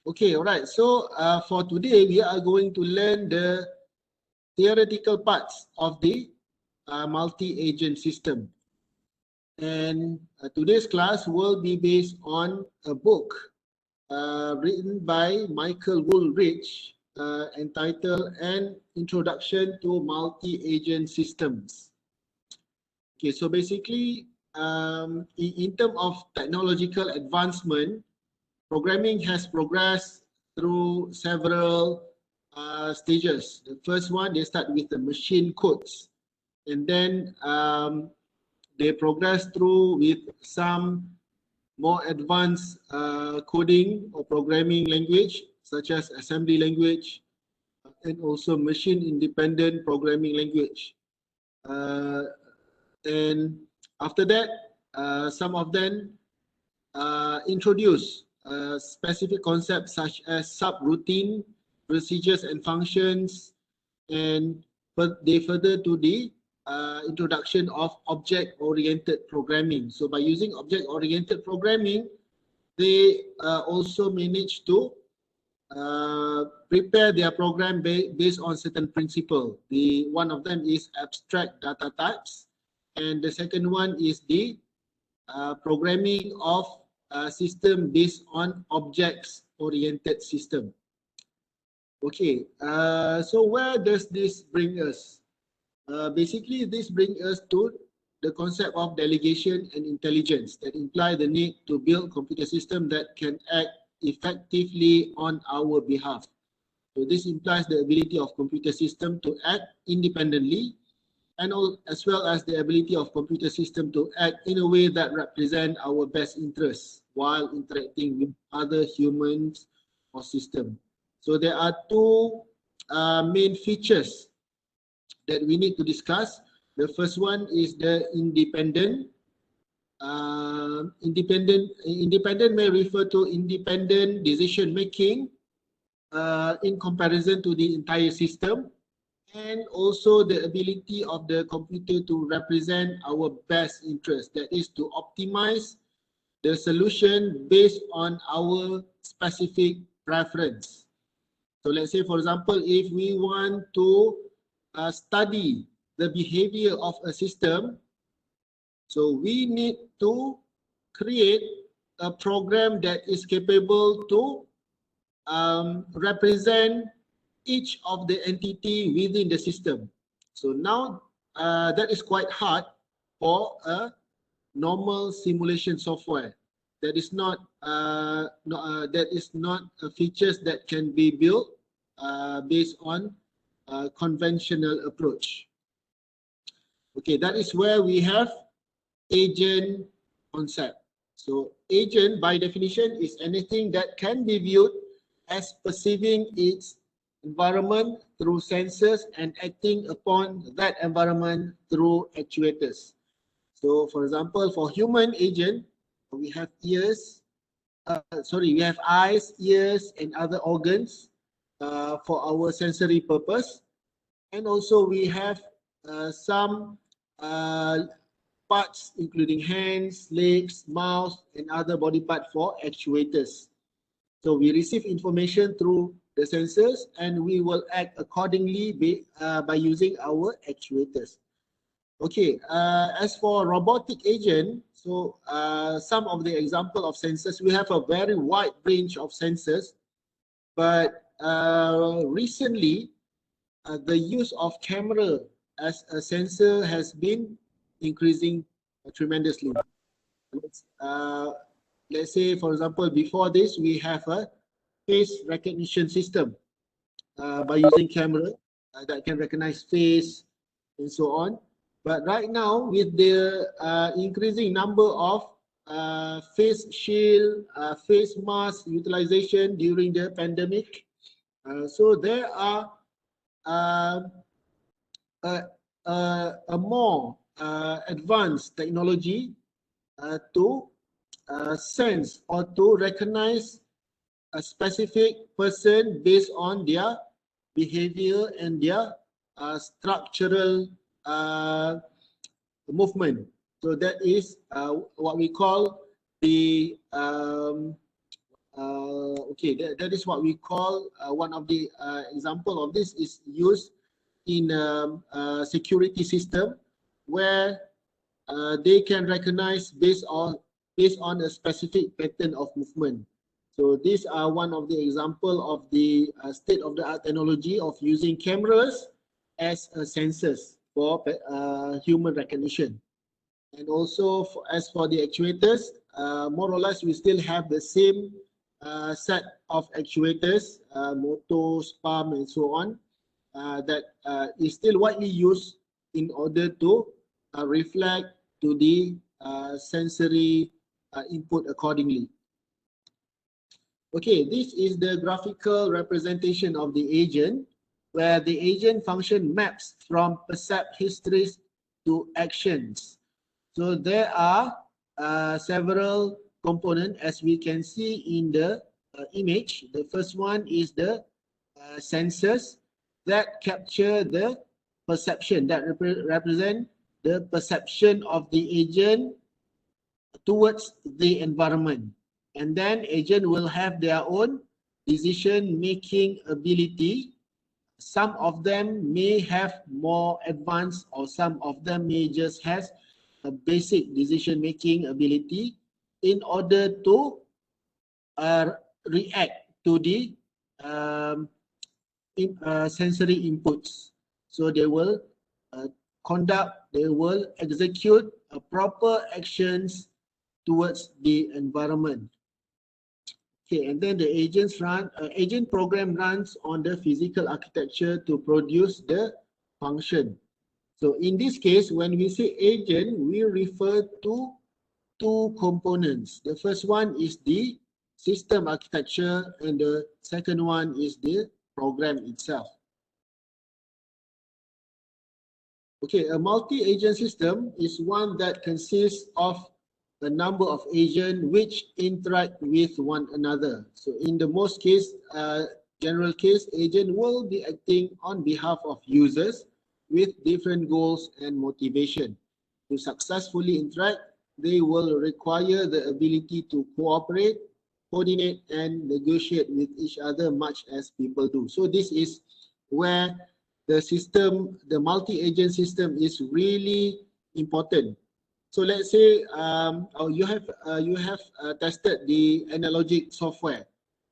Okay, alright. So for today, we are going to learn the theoretical parts of the multi-agent system. And today's class will be based on a book written by Michael Woolrich entitled An Introduction to Multi-Agent Systems. Okay, so basically, in terms of technological advancement, programming has progressed through several stages. The first one, they start with the machine codes, and then they progress through with some more advanced coding or programming language, such as assembly language, and also machine independent programming language. And after that, some of them introduce specific concepts such as subroutine, procedures and functions, and they further to the introduction of object-oriented programming. So by using object-oriented programming, they also manage to prepare their program based on certain principle. One of them is abstract data types, and the second one is the programming of system based on objects-oriented system. Okay, so where does this bring us? Basically, this brings us to the concept of delegation and intelligence that imply the need to build computer system that can act effectively on our behalf. So this implies the ability of computer system to act independently, and as well as the ability of computer system to act in a way that represent our best interests while interacting with other humans or system. So there are two main features that we need to discuss. The first one is the independent. Independent may refer to independent decision making in comparison to the entire system, and also the ability of the computer to represent our best interest, that is to optimize the solution based on our specific preference. So let's say, for example, if we want to study the behavior of a system, so we need to create a program that is capable to represent each of the entity within the system. So now that is quite hard for a normal simulation software. That is not features that can be built based on a conventional approach. Okay, that is where we have agent concept. So agent by definition is anything that can be viewed as perceiving its environment through sensors and acting upon that environment through actuators. So for example, for human agent, we have ears, we have eyes, ears, and other organs for our sensory purpose. And also we have some parts including hands, legs, mouth, and other body parts for actuators. So we receive information through the sensors, and we will act accordingly by using our actuators. Okay, as for robotic agent, so some of the example of sensors, we have a very wide range of sensors, but recently the use of camera as a sensor has been increasing tremendously. Let's say, for example, before this, we have a face recognition system by using camera that can recognize face and so on. But right now, with the increasing number of face shield, face mask utilization during the pandemic, so there are a more advanced technology to sense or to recognize a specific person based on their behavior and their structural movement. So that is what we call the Okay, that is what we call one of the example of this is used in a security system where they can recognize based on a specific pattern of movement. So these are one of the example of the state-of-the-art technology of using cameras as sensors for human recognition. And also, as for the actuators, more or less we still have the same set of actuators, motors, pump, and so on, that is still widely used in order to reflect to the sensory input accordingly. Okay, this is the graphical representation of the agent, where the agent function maps from percept histories to actions. So there are several components as we can see in the image. The first one is the sensors that capture the perception, that represent the perception of the agent towards the environment. And then agent will have their own decision-making ability. Some of them may have more advanced, or some of them may just have a basic decision-making ability in order to react to the sensory inputs. So they will they will execute proper actions towards the environment. Okay, and then the agent program runs on the physical architecture to produce the function. So in this case, when we say agent, we refer to two components. The first one is the system architecture, and the second one is the program itself. Okay, a multi-agent system is one that consists of a number of agents which interact with one another. So in the most case, general case, agent will be acting on behalf of users with different goals and motivation. To successfully interact, they will require the ability to cooperate, coordinate, and negotiate with each other, much as people do. So this is where the system, the multi-agent system, is really important. So let's say you have tested the analogic software.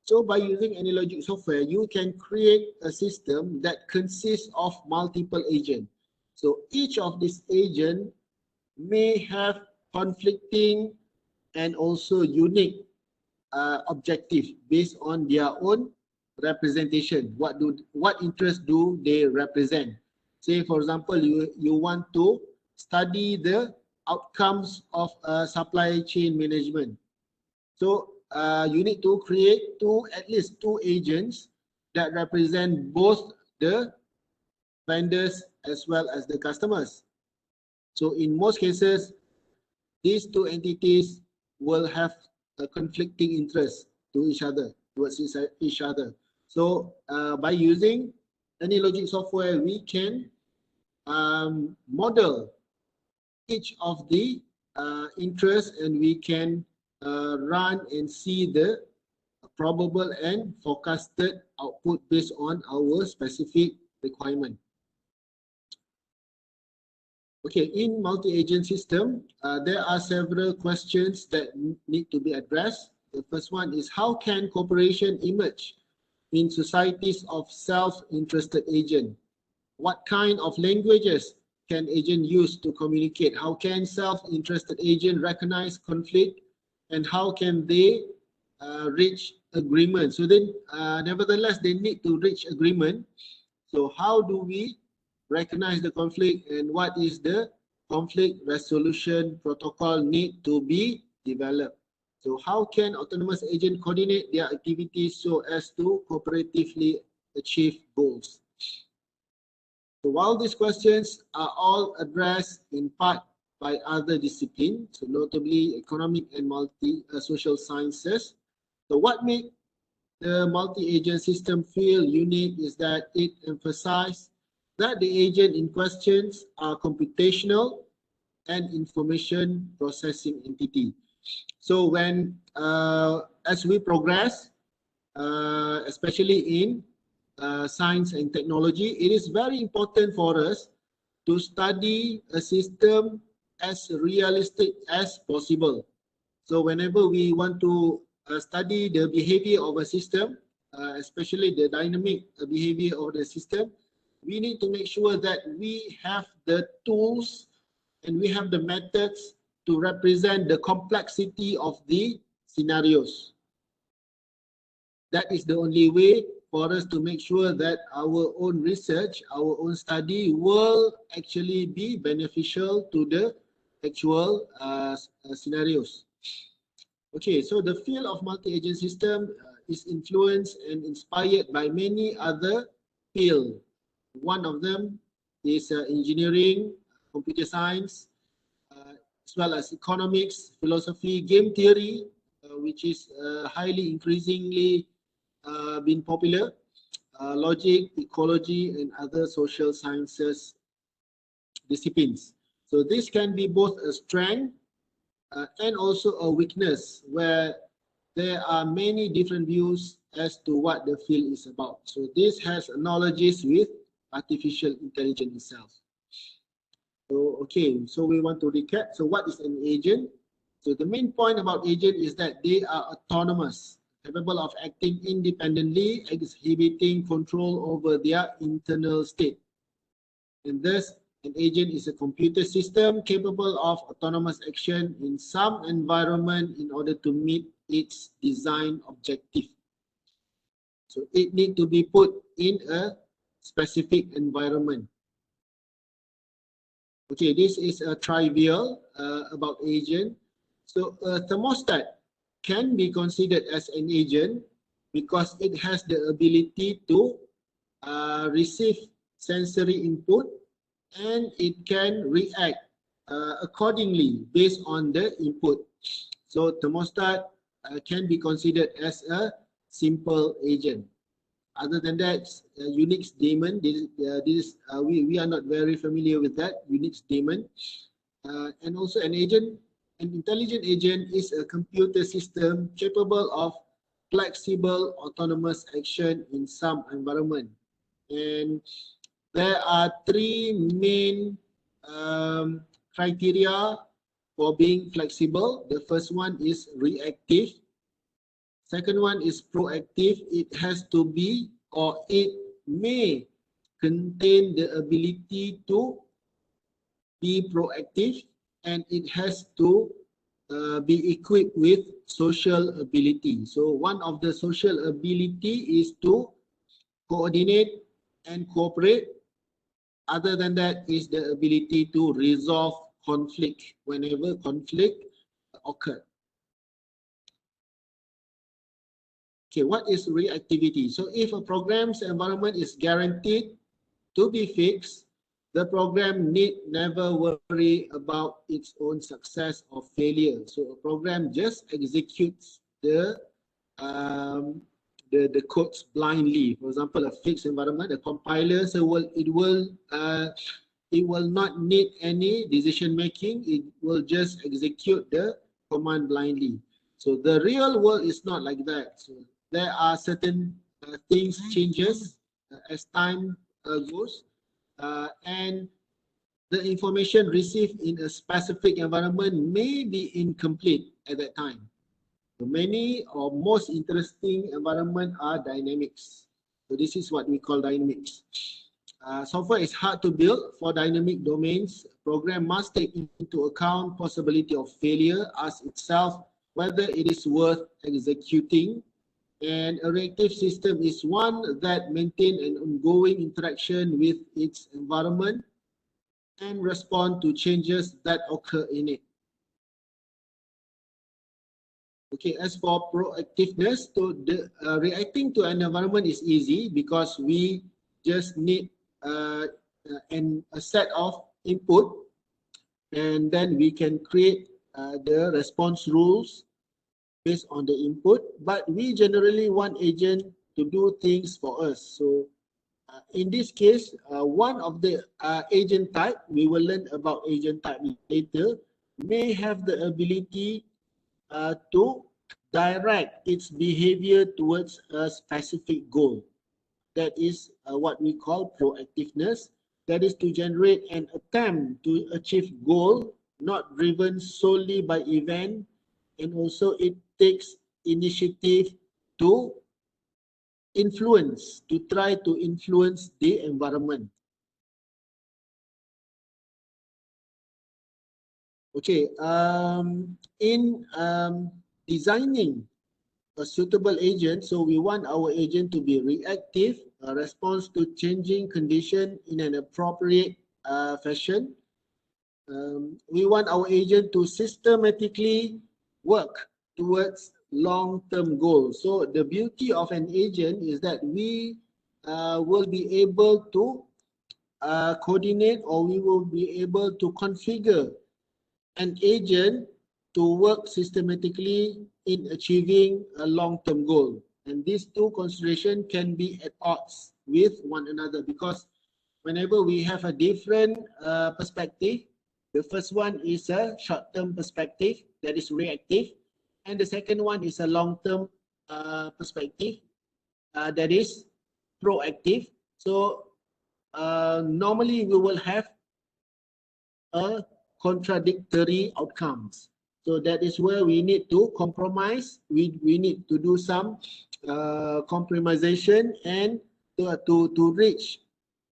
So by using analogic software, you can create a system that consists of multiple agents. So each of these agents may have conflicting and also unique objective based on their own representation. What interest do they represent? Say, for example, you want to study the outcomes of supply chain management. So you need to create at least two agents that represent both the vendors as well as the customers. So in most cases, these two entities will have a conflicting interest to each other, towards each other. So by using any logic software, we can model each of the interests, and we can run and see the probable and forecasted output based on our specific requirement. Okay, in multi-agent system, there are several questions that need to be addressed. The first one is, how can cooperation emerge in societies of self-interested agent? What kind of languages can agent use to communicate? How can self-interested agent recognize conflict, and how can they reach agreement? So then, nevertheless, they need to reach agreement. So how do we recognize the conflict, and what is the conflict resolution protocol need to be developed? So how can autonomous agent coordinate their activities so as to cooperatively achieve goals? So while these questions are all addressed in part by other disciplines, so notably economic and social sciences, so what makes the multi-agent system feel unique is that it emphasizes that the agent in questions are computational and information processing entity. So when as we progress, especially in science and technology, it is very important for us to study a system as realistic as possible. So whenever we want to study the behavior of a system, especially the dynamic behavior of the system, we need to make sure that we have the tools and we have the methods to represent the complexity of the scenarios. That is the only way for us to make sure that our own research, our own study will actually be beneficial to the actual scenarios. Okay, so the field of multi-agent system is influenced and inspired by many other fields. One of them is engineering, computer science, as well as economics, philosophy, game theory, which is highly increasingly been popular, logic, ecology, and other social sciences disciplines. So this can be both a strength and also a weakness, where there are many different views as to what the field is about. So this has analogies with artificial intelligence itself. So okay, so we want to recap. So what is an agent? So the main point about agent is that they are autonomous, capable of acting independently, exhibiting control over their internal state. And thus, an agent is a computer system capable of autonomous action in some environment in order to meet its design objective. So it needs to be put in a specific environment. Okay, this is a trivial about agent. So a thermostat can be considered as an agent because it has the ability to receive sensory input, and it can react accordingly based on the input. So thermostat can be considered as a simple agent. Other than that, Unix daemon, we are not very familiar with that, Unix daemon. And also an agent, an intelligent agent is a computer system capable of flexible autonomous action in some environment. And there are three main criteria for being flexible. The first one is reactive. Second one is proactive. It has to be, or it may contain the ability to be proactive, and it has to be equipped with social ability. So one of the social ability is to coordinate and cooperate. Other than that is the ability to resolve conflict whenever conflict occurs. Okay, what is reactivity? So if a program's environment is guaranteed to be fixed, the program need never worry about its own success or failure. So a program just executes the codes blindly. For example, a fixed environment, a compiler, so it will not need any decision making. It will just execute the command blindly. So the real world is not like that. So there are certain things changes as time goes, and the information received in a specific environment may be incomplete at that time. So many or most interesting environment are dynamics. So this is what we call dynamics. Software is hard to build for dynamic domains. Program must take into account possibility of failure, ask itself whether it is worth executing. And a reactive system is one that maintains an ongoing interaction with its environment and respond to changes that occur in it. Okay, as for proactiveness, so reacting to an environment is easy because we just need a set of input, and then we can create the response rules based on the input. But we generally want agent to do things for us. So in this case, one of the agent type, we will learn about agent type later, may have the ability to direct its behavior towards a specific goal. That is what we call proactiveness. That is to generate an attempt to achieve goal, not driven solely by event, and also it takes initiative to influence, to try to influence the environment. Okay, in designing a suitable agent, so we want our agent to be reactive, a response to changing condition in an appropriate fashion. We want our agent to systematically work towards long-term goals. So the beauty of an agent is that we will be able to coordinate, or we will be able to configure an agent to work systematically in achieving a long-term goal. And these two considerations can be at odds with one another, because whenever we have a different perspective, the first one is a short-term perspective that is reactive, and the second one is a long-term perspective that is proactive. So normally we will have a contradictory outcomes. So that is where we need to compromise. We need to do some compromisation and to reach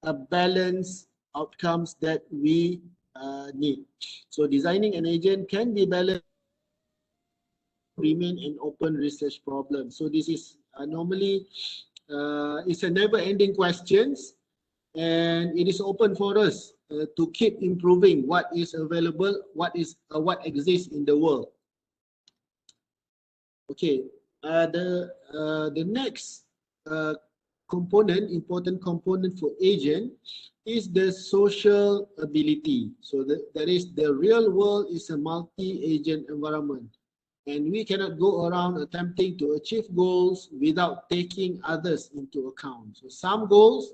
a balanced outcomes that we need. So designing an agent can be balanced, remain an open research problem. So this is normally it's a never-ending questions, and it is open for us to keep improving what is available, what exists in the world. Okay, the next component, important component for agent, is the social ability. So that is, the real world is a multi-agent environment, and we cannot go around attempting to achieve goals without taking others into account. So some goals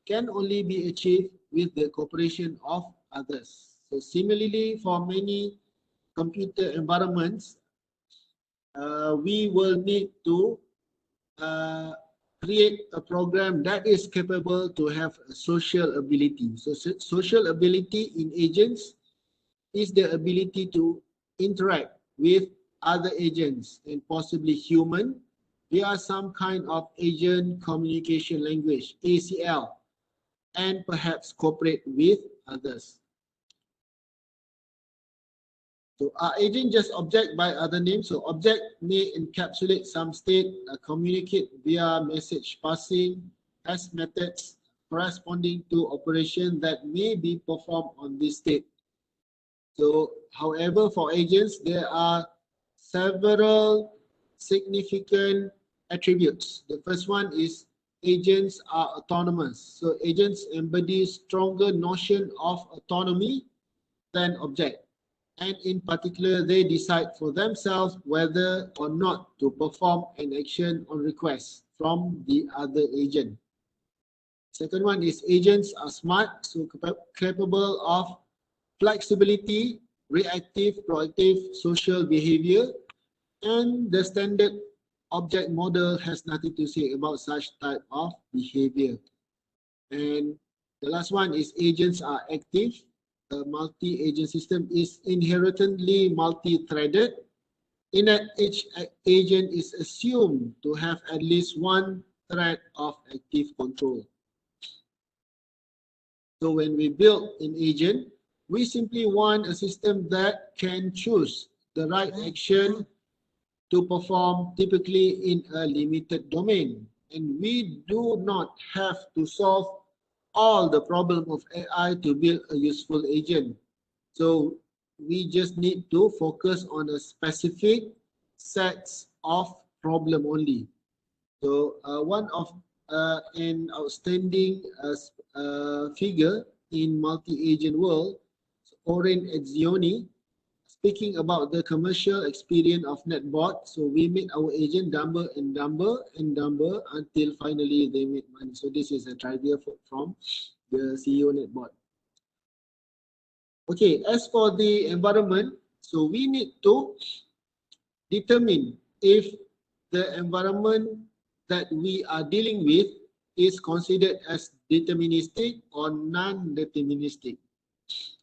can only be achieved with the cooperation of others. So similarly, for many computer environments, we will need to create a program that is capable to have a social ability. So social ability in agents is the ability to interact with other agents and possibly human via some kind of agent communication language, ACL, and perhaps cooperate with others. So agent just object by other names. So object may encapsulate some state, communicate via message passing, has methods corresponding to operation that may be performed on this state. So however, for agents, there are several significant attributes. The first one is agents are autonomous. So agents embody stronger notion of autonomy than object. And in particular, they decide for themselves whether or not to perform an action on request from the other agent. Second one is agents are smart, so capable of flexibility, reactive, proactive social behavior, and the standard object model has nothing to say about such type of behavior. And the last one is agents are active. The multi-agent system is inherently multi-threaded, in that each agent is assumed to have at least one thread of active control. So when we build an agent, we simply want a system that can choose the right action to perform, typically in a limited domain. And we do not have to solve all the problem of AI to build a useful agent. So we just need to focus on a specific sets of problem only. So one of an outstanding figure in multi-agent world, Oren Edzioni, speaking about the commercial experience of NetBot. So we made our agent dumber and dumber and dumber until finally they made money. So this is a trivia from the CEO NetBot. Okay, as for the environment, so we need to determine if the environment that we are dealing with is considered as deterministic or non-deterministic.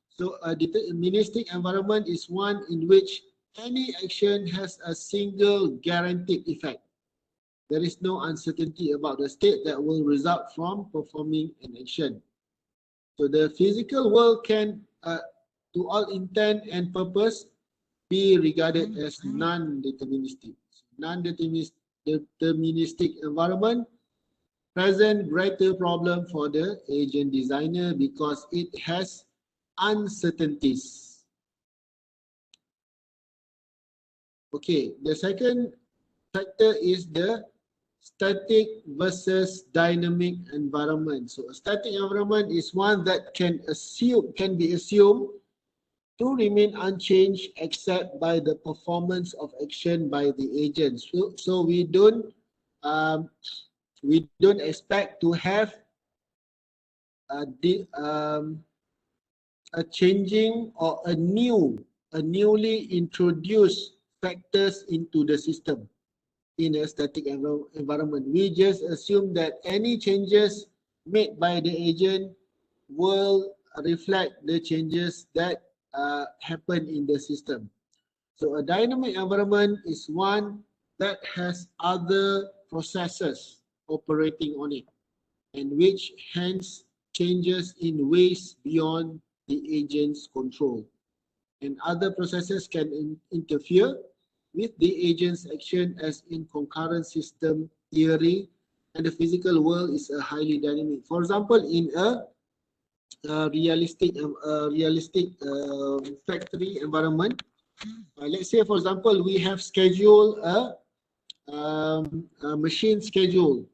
So a deterministic environment is one in which any action has a single guaranteed effect. There is no uncertainty about the state that will result from performing an action. So the physical world can, to all intent and purpose, be regarded as non-deterministic. Non-deterministic environment present greater problem for the agent designer because it has uncertainties. Okay, the second factor is the static versus dynamic environment. So a static environment is one that can be assumed to remain unchanged except by the performance of action by the agent. So we don't expect to have a changing or a newly introduced factors into the system in a static environment. We just assume that any changes made by the agent will reflect the changes that happen in the system. So a dynamic environment is one that has other processes operating on it, and which hence changes in ways beyond the agent's control. And other processes can interfere with the agent's action, as in concurrent system theory, and the physical world is a highly dynamic. For example, in a realistic factory environment, let's say, for example, we have scheduled a machine schedule,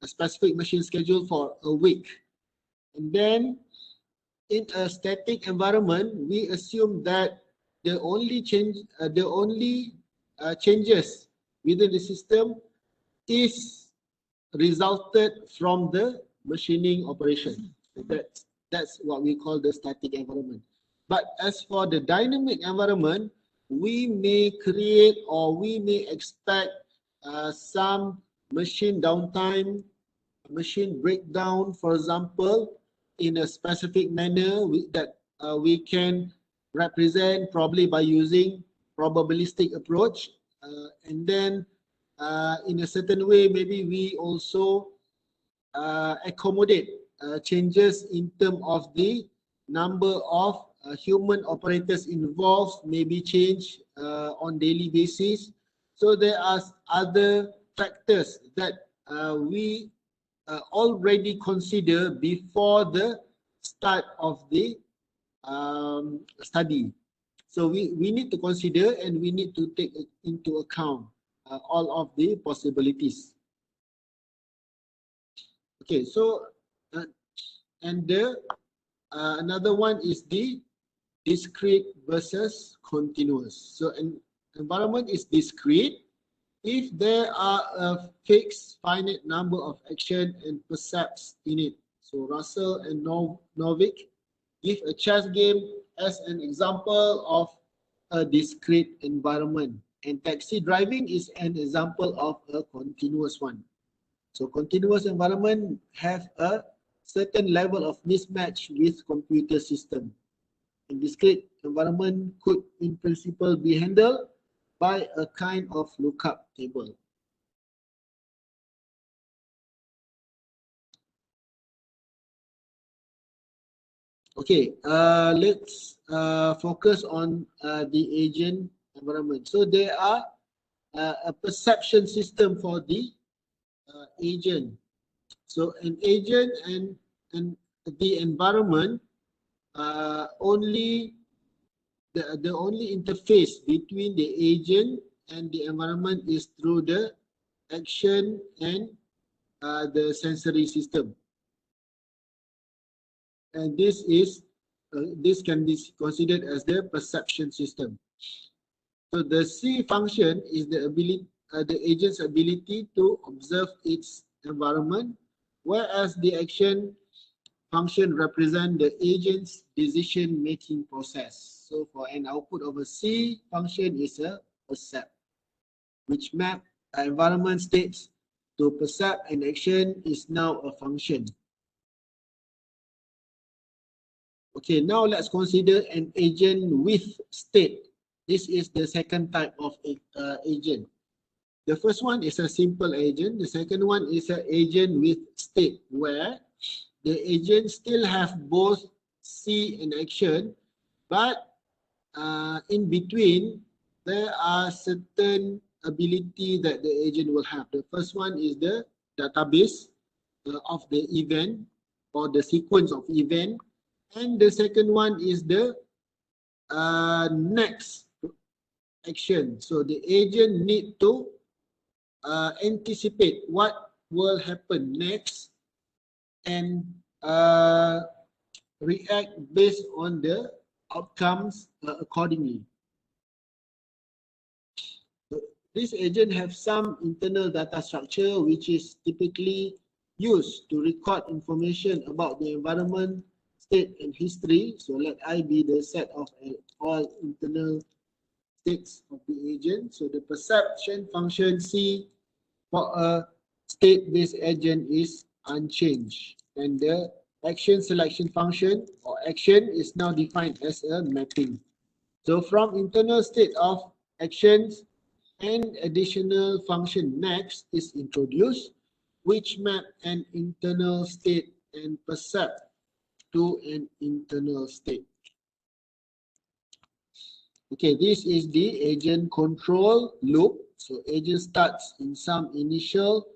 a specific machine schedule for a week, and then in a static environment, we assume that the only changes within the system is resulted from the machining operation. So that's what we call the static environment. But as for the dynamic environment, we may create or we may expect some machine downtime, machine breakdown, for example, in a specific manner that we can represent probably by using probabilistic approach, and then in a certain way maybe we also accommodate changes in terms of the number of human operators involved, maybe change on daily basis. So there are other factors that we already consider before the start of the study. So we need to consider and we need to take into account all of the possibilities. Okay, so and the another one is the discrete versus continuous. So an environment is discrete if there are a fixed finite number of action and percepts in it. So Russell and Novick give a chess game as an example of a discrete environment, and taxi driving is an example of a continuous one. So continuous environment have a certain level of mismatch with computer system. And discrete environment could in principle be handled by a kind of lookup table. Okay, let's focus on the agent environment. So there are a perception system for the agent. So an agent and the environment only the only interface between the agent and the environment is through the action and the sensory system. And this can be considered as the perception system. So the C function is the agent's ability to observe its environment, whereas the action function represent the agent's decision-making process. So for an output of a C function is a percept. which map environment states to percept an action is now a function. Okay, now let's consider an agent with state. This is the second type of agent. The first one is a simple agent. The second one is an agent with state, where the agent still have both C and action, but in between, there are certain ability that the agent will have. The first one is the database of the event or the sequence of event. And the second one is the next action. So the agent need to anticipate what will happen next and react based on the outcomes accordingly. This agent have some internal data structure which is typically used to record information about the environment, state and history. So let I be the set of all internal states of the agent. So the perception function C for a state-based agent is unchanged, and the action selection function or action is now defined as a mapping. So from internal state of actions, an additional function next is introduced, which map an internal state and percept to an internal state. Okay, this is the agent control loop. So agent starts in some initial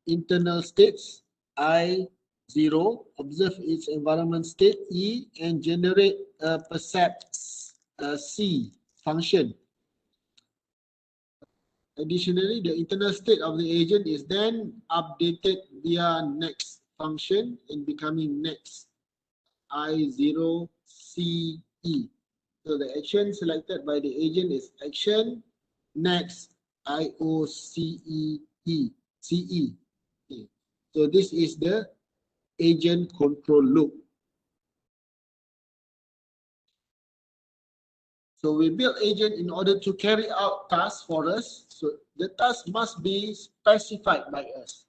internal states, I0, observe its environment state, E, and generate a percept C function. Additionally, the internal state of the agent is then updated via next function and becoming next I0CE. So the action selected by the agent is action next IOCEE. CE. Okay. So this is the agent control loop. So we build agent in order to carry out tasks for us. So the task must be specified by us.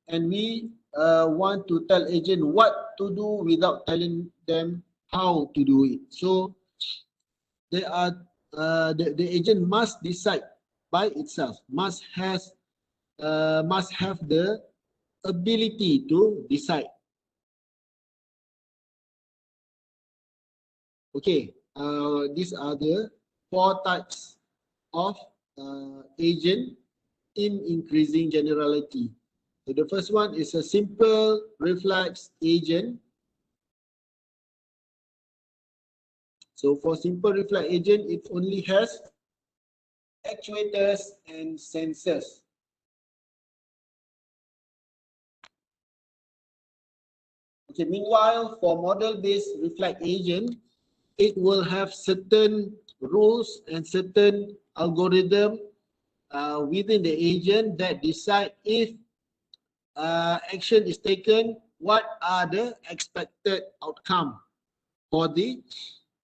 And we want to tell agent what to do without telling them how to do it. So there are the agent must decide by itself, must have the ability to decide. Okay, these are the 4 types of agent in increasing generality. So the first one is a simple reflex agent. So for simple reflex agent, it only has actuators and sensors. Okay, meanwhile, for model-based reflex agent, it will have certain rules and certain algorithm within the agent that decide if action is taken, what are the expected outcome for the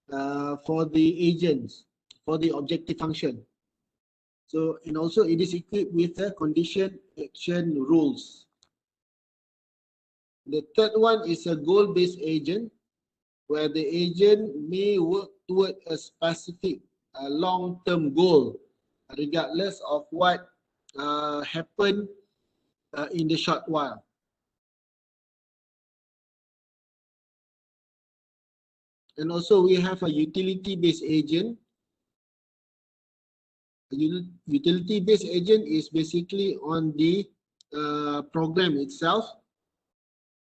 agents, for the objective function. So, and also it is equipped with the condition action rules. The third one is a goal-based agent, where the agent may work toward a specific long-term goal, regardless of what happened in the short while. And also we have a utility-based agent. Utility-based agent is basically on the program itself.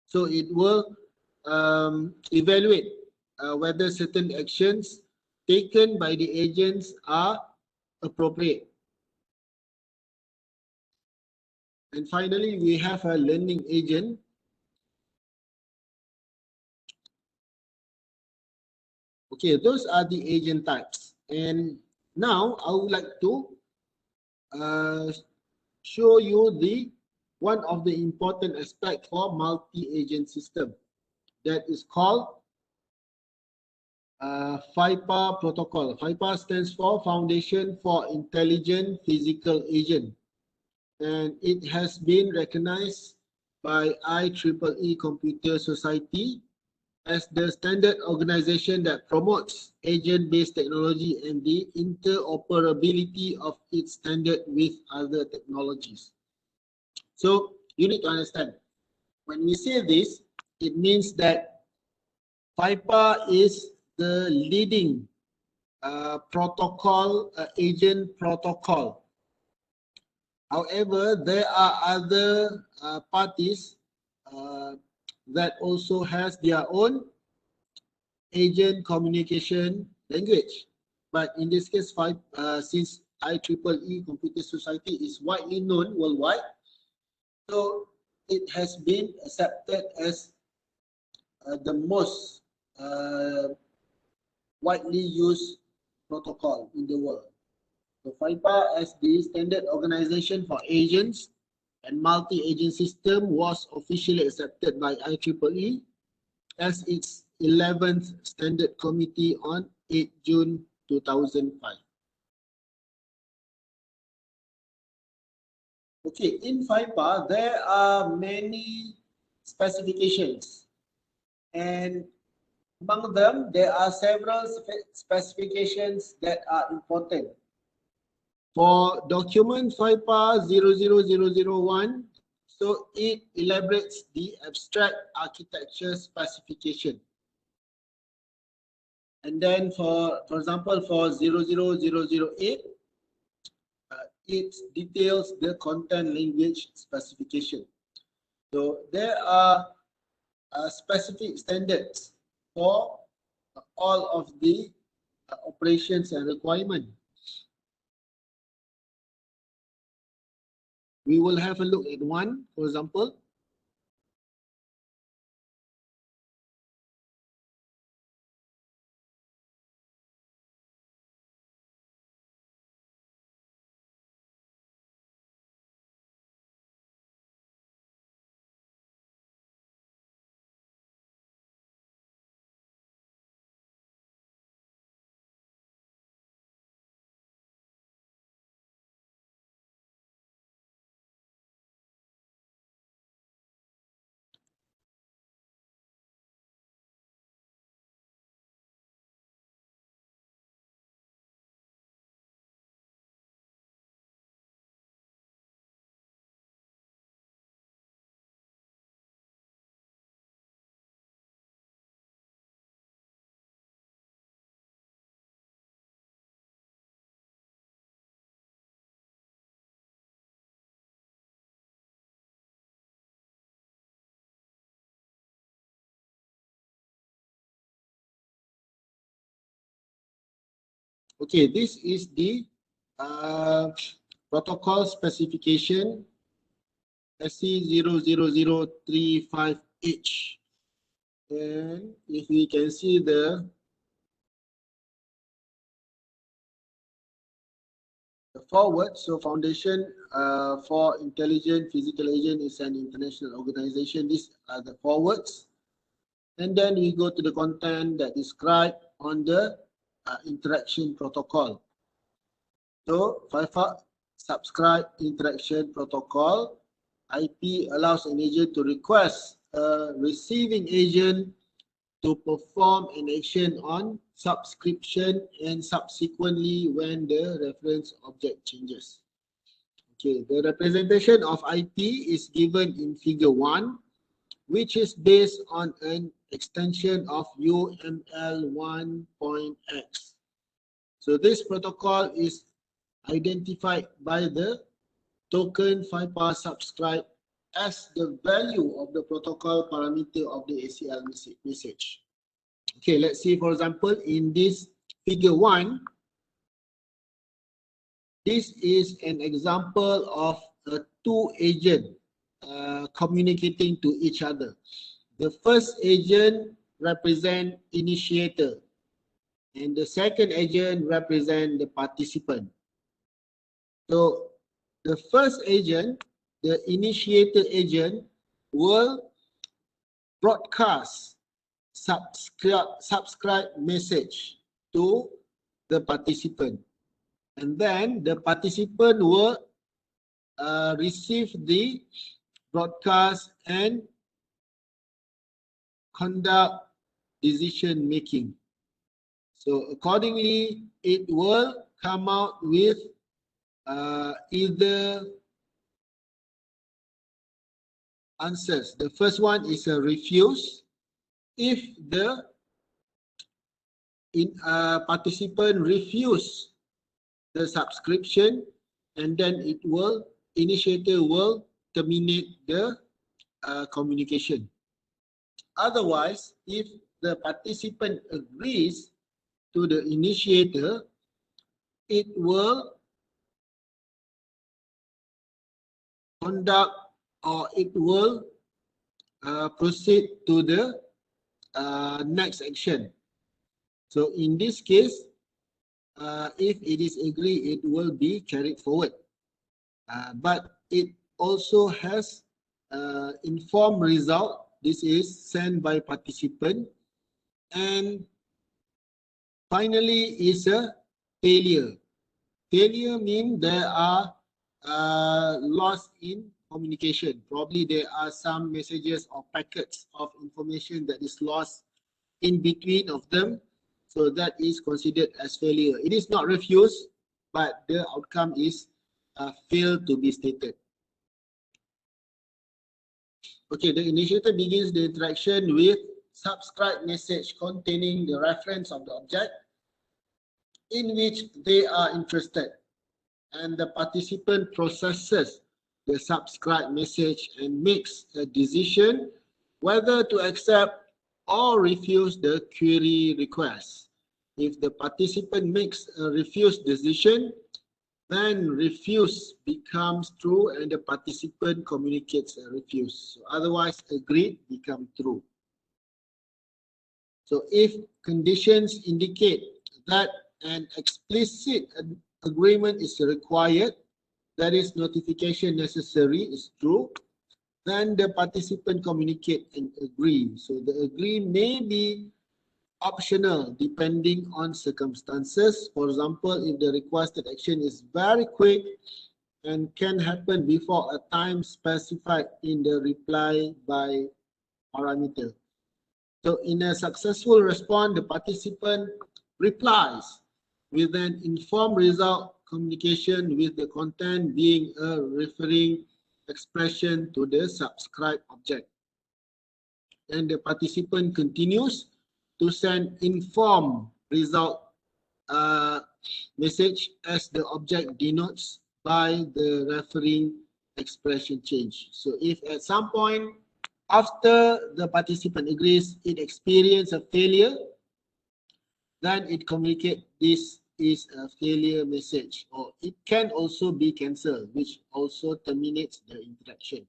So it will evaluate whether certain actions taken by the agents are appropriate. And finally, we have a learning agent. Okay, those are the agent types. And now I would like to show you one of the important aspects for multi-agent system, that is called FIPA protocol. FIPA stands for Foundation for Intelligent Physical Agent, and it has been recognized by IEEE Computer Society as the standard organization that promotes agent-based technology and the interoperability of its standard with other technologies. So you need to understand, when we say this, it means that FIPA is the leading protocol, agent protocol. However, there are other parties that also has their own agent communication language. But in this case, since IEEE Computer Society is widely known worldwide, so it has been accepted as the most widely used protocol in the world. So FIPA, as the standard organization for agents and multi-agent system, was officially accepted by IEEE as its 11th Standard Committee on 8 June 2005. Okay, in FIPA, there are many specifications, and among them, there are several specifications that are important. For document FIPA 00001, so it elaborates the abstract architecture specification. And then for example, for 00008, it details the content language specification. So there are specific standards for all of the operations and requirements. We will have a look at one, for example. Okay, this is the protocol specification SC00035H. And if we can see the forward, so Foundation for Intelligent Physical Agent is an international organization. These are the forwards. And then we go to the content that is described on the interaction protocol. So FIPA subscribe interaction protocol. IP allows an agent to request a receiving agent to perform an action on subscription and subsequently when the reference object changes. Okay, the representation of IP is given in figure 1, which is based on an extension of UML1.x. So this protocol is identified by the token FIPA subscribe as the value of the protocol parameter of the ACL message. Okay, let's see, for example, in this figure 1, this is an example of a two agent communicating to each other. The first agent represents initiator, and the second agent represents the participant. So the first agent, the initiator agent, will broadcast subscribe message to the participant, and then the participant will receive the broadcast and conduct decision making. So accordingly, it will come out with either answers. The first one is a refuse. If the participant refuse the subscription, and then initiator will terminate the communication. Otherwise, if the participant agrees to the initiator, it will conduct, or it will proceed to the next action. So in this case, if it is agreed, it will be carried forward. But it also has informed result. This is sent by participant. And finally is a failure. Failure means there are loss in communication. Probably there are some messages or packets of information that is lost in between of them. So that is considered as failure. It is not refused, but the outcome is failed to be stated. Okay, the initiator begins the interaction with subscribe message containing the reference of the object in which they are interested, and the participant processes the subscribe message and makes a decision whether to accept or refuse the query request. If the participant makes a refuse decision, then refuse becomes true and the participant communicates a refuse. So otherwise, agreed become true. So if conditions indicate that an explicit agreement is required, that is notification necessary, is true, then the participant communicate and agree. So the agree may be optional depending on circumstances. For example, if the requested action is very quick and can happen before a time specified in the reply by parameter. So in a successful response, the participant replies with an informed result communication with the content being a referring expression to the subscribed object. And the participant continues to send informed result message as the object denotes by the referring expression change. So if at some point after the participant agrees it experiences a failure, then it communicates this is a failure message, or it can also be cancelled, which also terminates the interaction.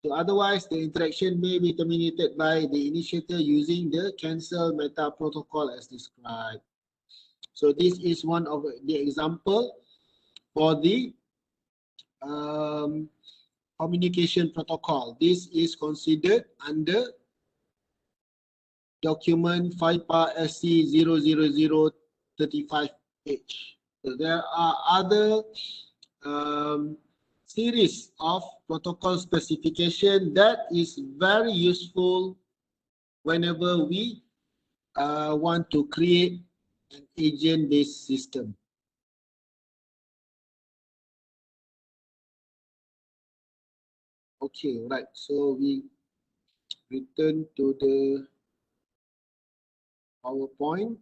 So otherwise, the interaction may be terminated by the initiator using the cancel meta protocol as described. So this is one of the example for the communication protocol. This is considered under document FIPA SC 00035H. So there are other series of protocol specification that is very useful whenever we want to create an agent-based system. Okay, right. So we return to the PowerPoint.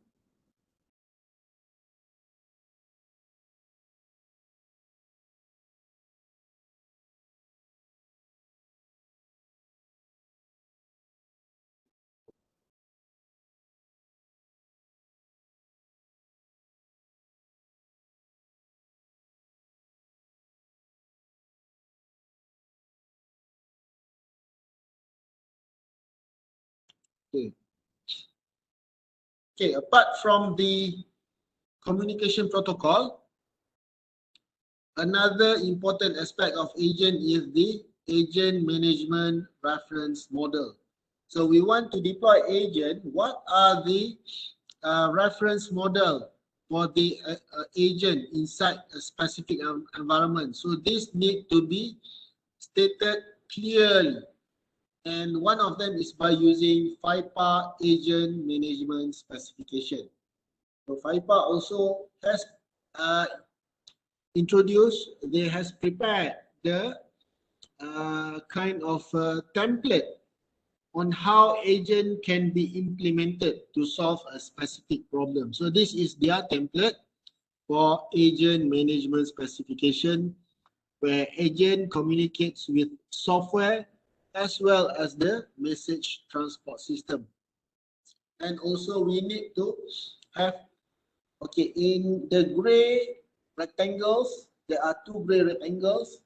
Okay. Okay, apart from the communication protocol, another important aspect of agent is the agent management reference model. So we want to deploy agent. What are the reference model for the agent inside a specific environment? So this need to be stated clearly. And one of them is by using FIPA agent management specification. So FIPA also has prepared the kind of template on how agent can be implemented to solve a specific problem. So this is their template for agent management specification, where agent communicates with software as well as the message transport system. And also we need to have, okay, in the gray rectangles, there are two gray rectangles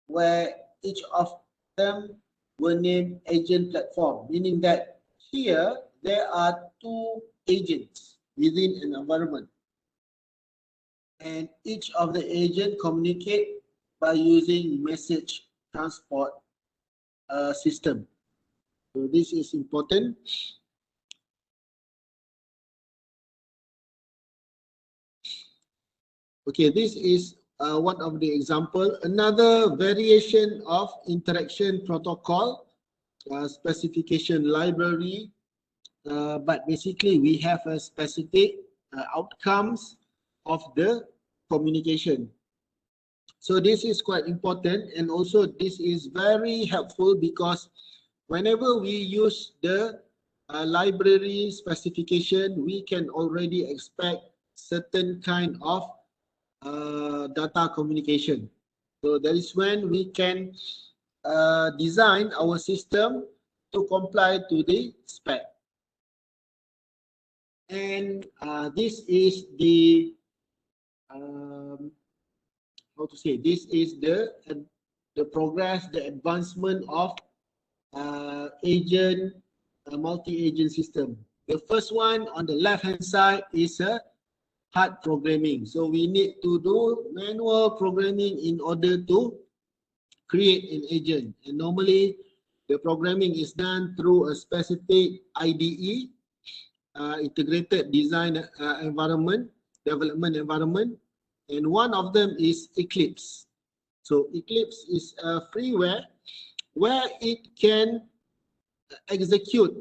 where each of them will name agent platform, meaning that here there are two agents within an environment, and each of the agent communicate by using message transport system. So this is important. Okay, this is one of the example. Another variation of interaction protocol specification library, but basically we have a specific outcomes of the communication. So this is quite important, and also this is very helpful because whenever we use the library specification, we can already expect certain kind of data communication. So that is when we can design our system to comply to the spec. And this is the how to say, this is the progress, the advancement of agent multi-agent system. The first one on the left hand side is a hard programming. So we need to do manual programming in order to create an agent. And normally the programming is done through a specific IDE, integrated design environment, development environment, and one of them is Eclipse. So Eclipse is a freeware where it can execute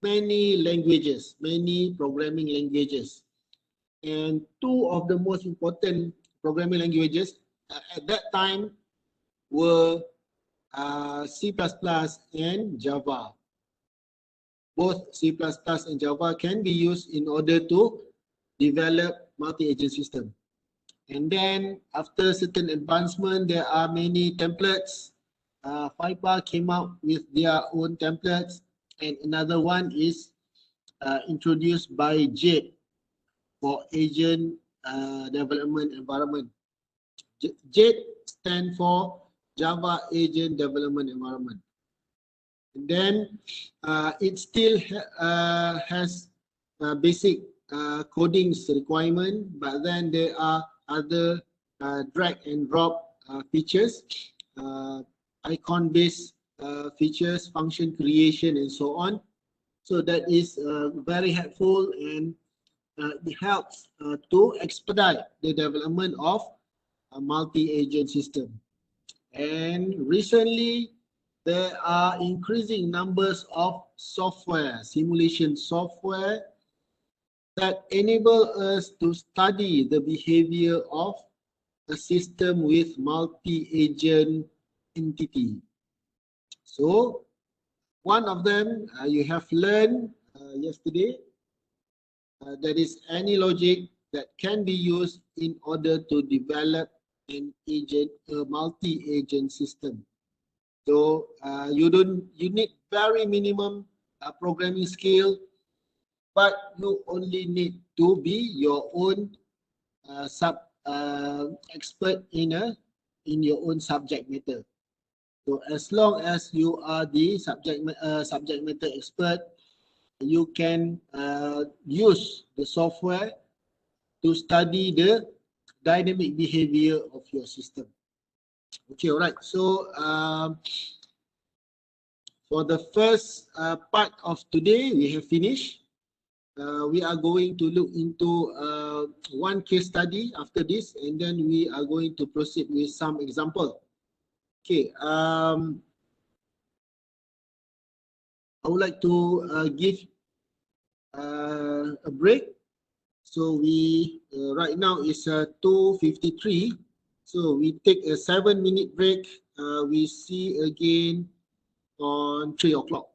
many languages, many programming languages. And two of the most important programming languages at that time were C++ and Java. Both C++ and Java can be used in order to develop multi-agent system. And then after certain advancement, there are many templates. FIPA came out with their own templates, and another one is introduced by Jade for agent development environment. Jade stands for Java Agent Development Environment. And then it still has basic codings requirement, but then there are other drag and drop features, icon-based features, function creation, and so on. So that is very helpful, and it helps to expedite the development of a multi-agent system. And recently, there are increasing numbers of software, simulation software, that enable us to study the behavior of a system with multi-agent entity. So one of them you have learned yesterday, that is any logic that can be used in order to develop an agent, a multi-agent system. So you need very minimum programming skill, but you only need to be your own expert in your own subject matter. So as long as you are the subject matter expert, you can use the software to study the dynamic behavior of your system. Okay, all right. So For the first part of today, we have finished. We are going to look into one case study after this, and then we are going to proceed with some example. Okay, I would like to give a break. So we right now is 2:53. So we take a 7-minute break. We see again on 3 o'clock.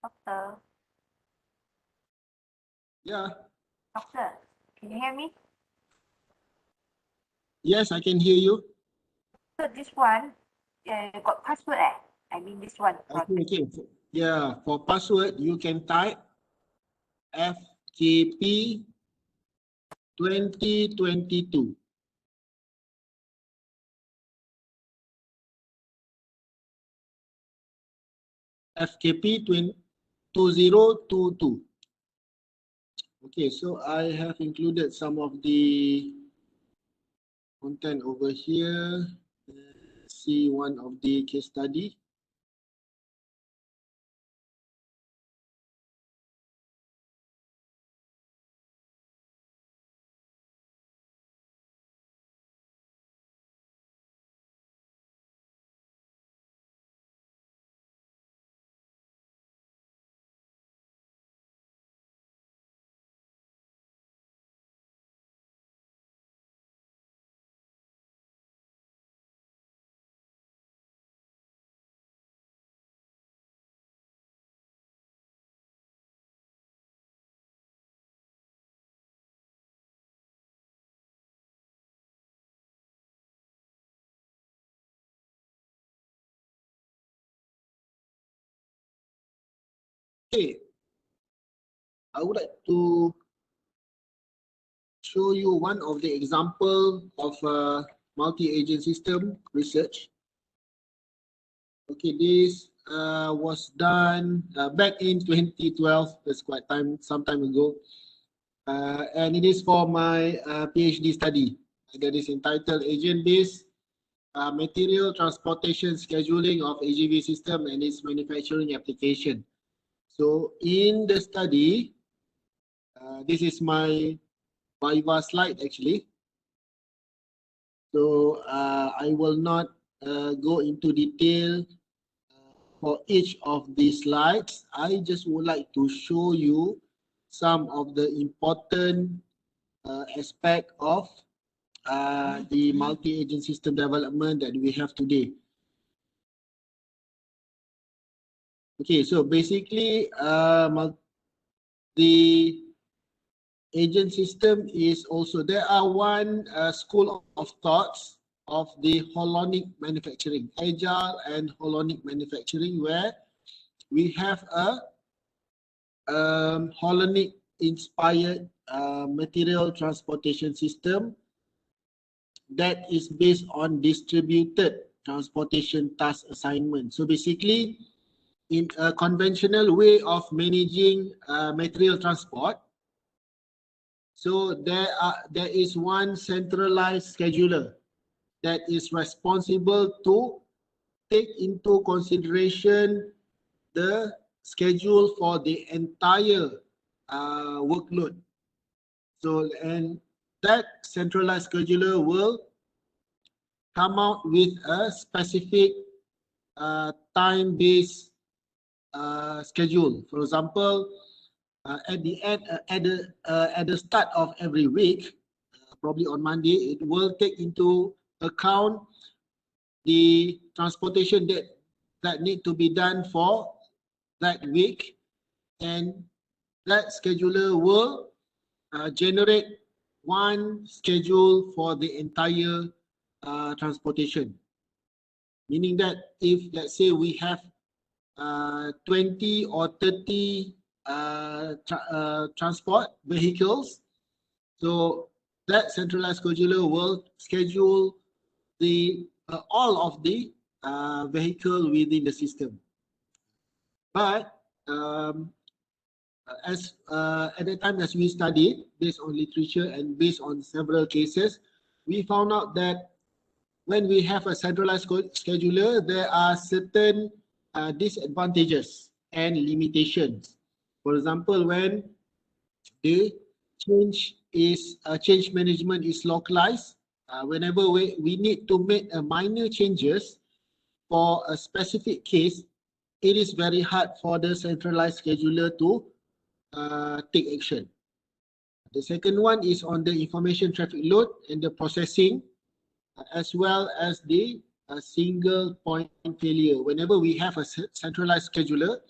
Doctor. Yeah. Doctor, can you hear me? Yes, I can hear you. So this one, got password eh? I mean this one. Okay. Yeah, for password, you can type FKP 2022. FKP 2022. Okay, so I have included some of the content over here. See one of the case study. Okay, I would like to show you one of the example of multi-agent system research. Okay, this was done back in 2012. That's quite some time ago, and it is for my PhD study that is entitled Agent-Based Material Transportation Scheduling of AGV System and its Manufacturing Application. So in the study, this is my Viva slide actually. So I will not go into detail for each of these slides. I just would like to show you some of the important aspect of the multi-agent system development that we have today. Okay, so basically the agent system is also, there are one school of thoughts of the holonic manufacturing, agile and holonic manufacturing, where we have a holonic inspired material transportation system that is based on distributed transportation task assignment. So basically, in a conventional way of managing material transport, so there is one centralized scheduler that is responsible to take into consideration the schedule for the entire workload. So, and that centralized scheduler will come out with a specific time-based schedule. For example, at the start of every week, probably on Monday, it will take into account the transportation that need to be done for that week, and that scheduler will generate one schedule for the entire transportation. Meaning that if, let's say, we have 20 or 30 transport vehicles, so that centralized scheduler will schedule the all of the vehicle within the system. But as at the time as we studied, based on literature and based on several cases, we found out that when we have a centralized scheduler, there are certain disadvantages and limitations. For example, when the change management is localized, whenever we need to make a minor changes for a specific case, it is very hard for the centralized scheduler to take action. The second one is on the information traffic load and the processing, as well as the a single point failure. Whenever we have a centralized scheduler,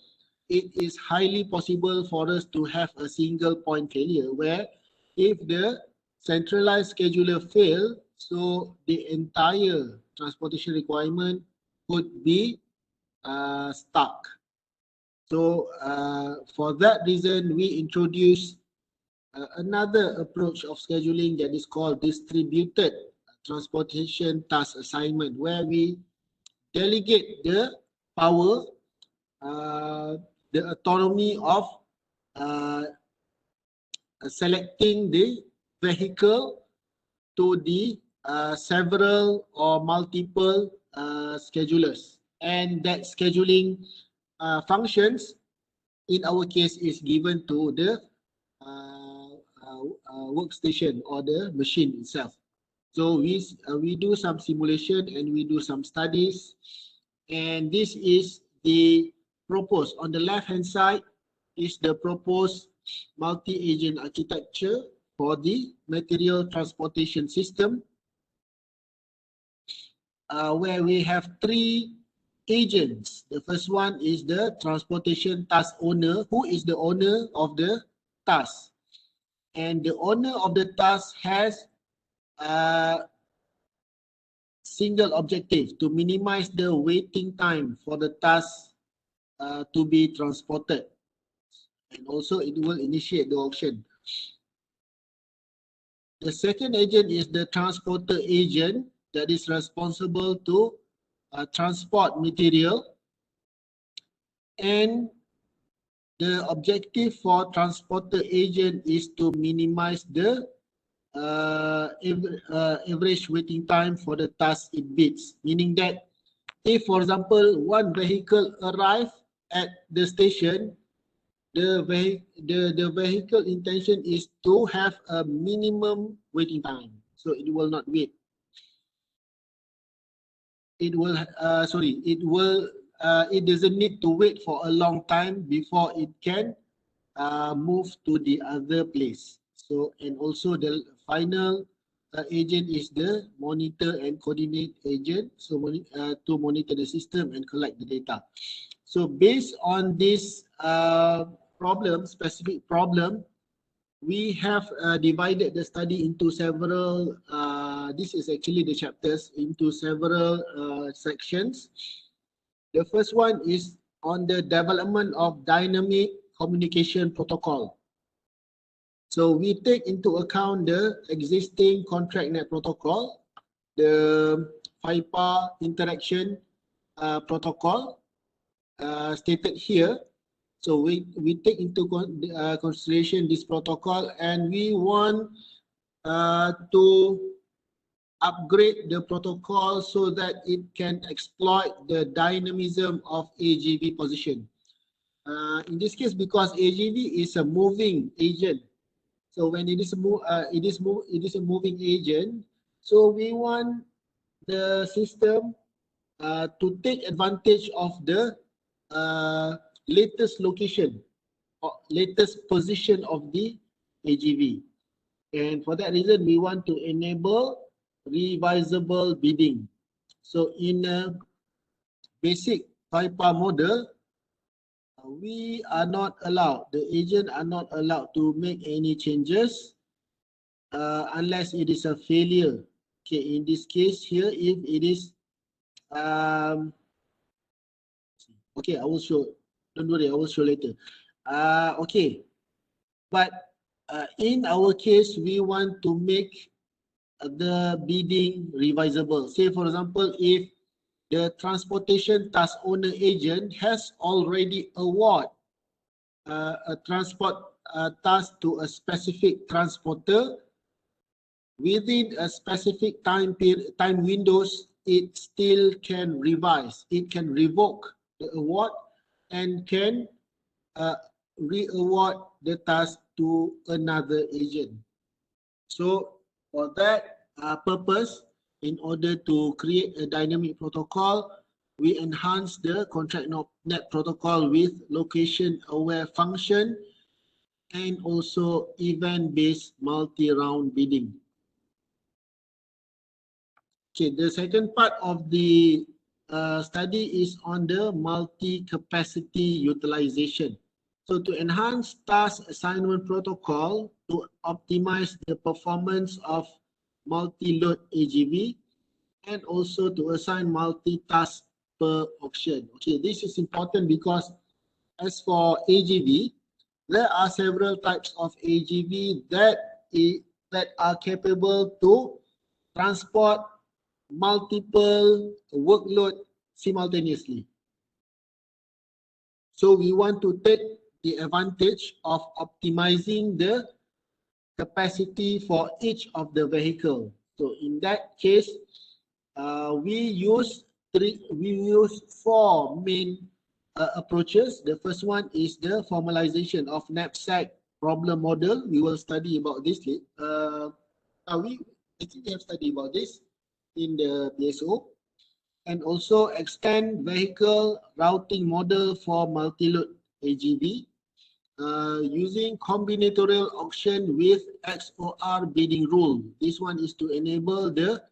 it is highly possible for us to have a single point failure where if the centralized scheduler fail, so the entire transportation requirement could be stuck. So for that reason, we introduce another approach of scheduling that is called distributed transportation task assignment, where we delegate the power, the autonomy of selecting the vehicle to the several or multiple schedulers, and that scheduling functions in our case is given to the workstation or the machine itself. So we do some simulation and we do some studies, and this is the proposed. On the left hand side is the proposed multi-agent architecture for the material transportation system, where we have 3 agents. The first one is the transportation task owner, who is the owner of the task. And the owner of the task has a single objective to minimize the waiting time for the task to be transported. And also it will initiate the auction. The second agent is the transporter agent that is responsible to transport material, and the objective for transporter agent is to minimize the average waiting time for the task it bids. Meaning that if, for example, one vehicle arrives at the station, the vehicle intention is to have a minimum waiting time, so it will not wait. It will it doesn't need to wait for a long time before it can move to the other place. So, and also the final agent is the monitor and coordinate agent, so to monitor the system and collect the data. So based on this specific problem, we have divided the study into several, this is actually the chapters, into several sections. The first one is on the development of dynamic communication protocol. So we take into account the existing contract net protocol, the FIPA interaction protocol stated here. So we take into consideration this protocol, and we want to upgrade the protocol so that it can exploit the dynamism of AGV position. In this case, because AGV is a moving agent, so when it is a moving agent, so we want the system to take advantage of the latest location or latest position of the AGV. And for that reason, we want to enable revisable bidding. So in a basic FIPA model, we are not allowed, the agent are not allowed to make any changes unless it is a failure. Okay, in this case here, if it is, okay, I will show, don't worry, I will show later. Okay, but in our case, we want to make the bidding revisable. Say, for example, if the transportation task owner agent has already awarded a transport task to a specific transporter, within a specific time windows, it still can revise. It can revoke the award and can re-award the task to another agent. So for that purpose, in order to create a dynamic protocol, we enhance the contract net protocol with location-aware function and also event-based multi-round bidding. Okay, the second part of the study is on the multi-capacity utilization. So to enhance task assignment protocol to optimize the performance of multi-load AGV and also to assign multi-task per auction. Okay, this is important because as for AGV, there are several types of AGV that are capable to transport multiple workload simultaneously. So we want to take the advantage of optimizing the capacity for each of the vehicle. So in that case, we use four main approaches. The first one is the formalization of knapsack problem model. We will study about this. I think we have studied about this in the PSO, and also extend vehicle routing model for multi-load AGV using combinatorial auction with XOR bidding rule. This one is to enable the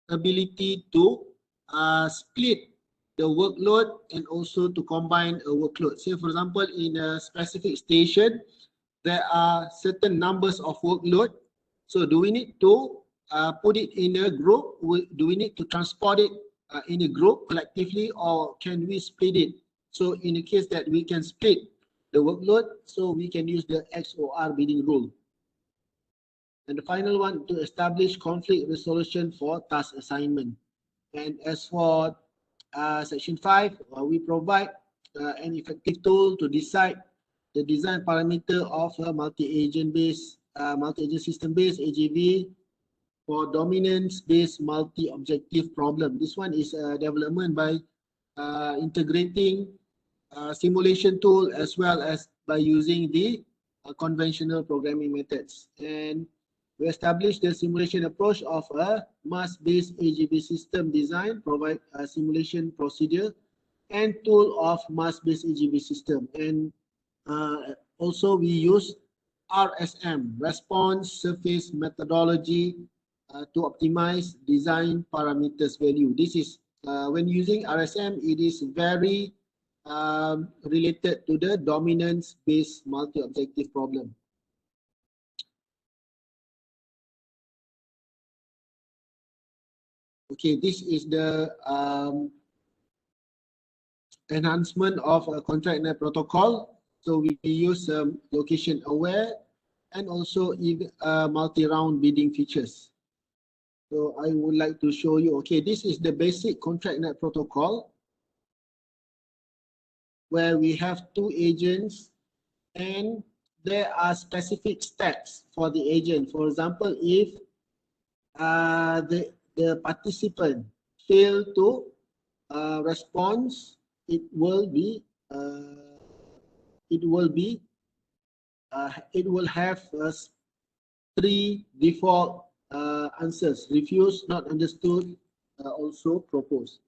ability to split the workload and also to combine a workload. Say for example, in a specific station, there are certain numbers of workload. So do we need to put it in a group? Do we need to transport it in a group collectively, or can we split it? So in the case that we can split the workload, so we can use the XOR bidding rule. And the final one, to establish conflict resolution for task assignment. And as for section 5, we provide an effective tool to decide the design parameter of a multi-agent system based AGV for dominance-based multi-objective problem. This one is a development by integrating simulation tool as well as by using the conventional programming methods. And we established the simulation approach of a mass-based AGV system design, provide a simulation procedure and tool of mass-based AGV system. And also we use RSM, response surface methodology, to optimize design parameters value. This is when using RSM, it is very related to the dominance-based multi-objective problem. Okay, this is the enhancement of a contract net protocol. So we use location aware and also multi-round bidding features. So I would like to show you, okay, this is the basic contract net protocol where we have two agents and there are specific steps for the agent. For example, if the participant fail to respond, it will have 3 default answers: refuse, not understood, also proposed.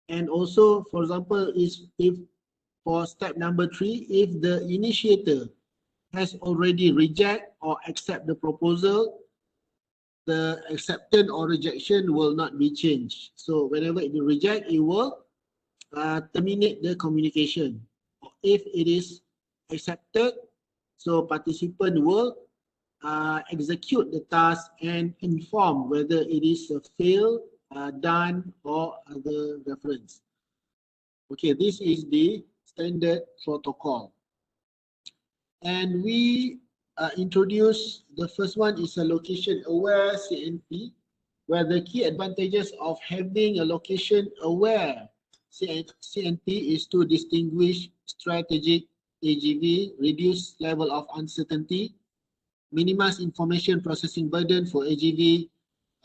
And also, for example, if for step number 3, if the initiator has already reject or accept the proposal, the acceptance or rejection will not be changed. So whenever it reject, it will terminate the communication. If it is accepted, so participant will execute the task and inform whether it is a fail, done, or other reference. Okay, this is the standard protocol. And we introduce, the first one is a location aware CNP, where the key advantages of having a location aware CNP is to distinguish strategic AGV, reduce level of uncertainty, minimize information processing burden for AGV,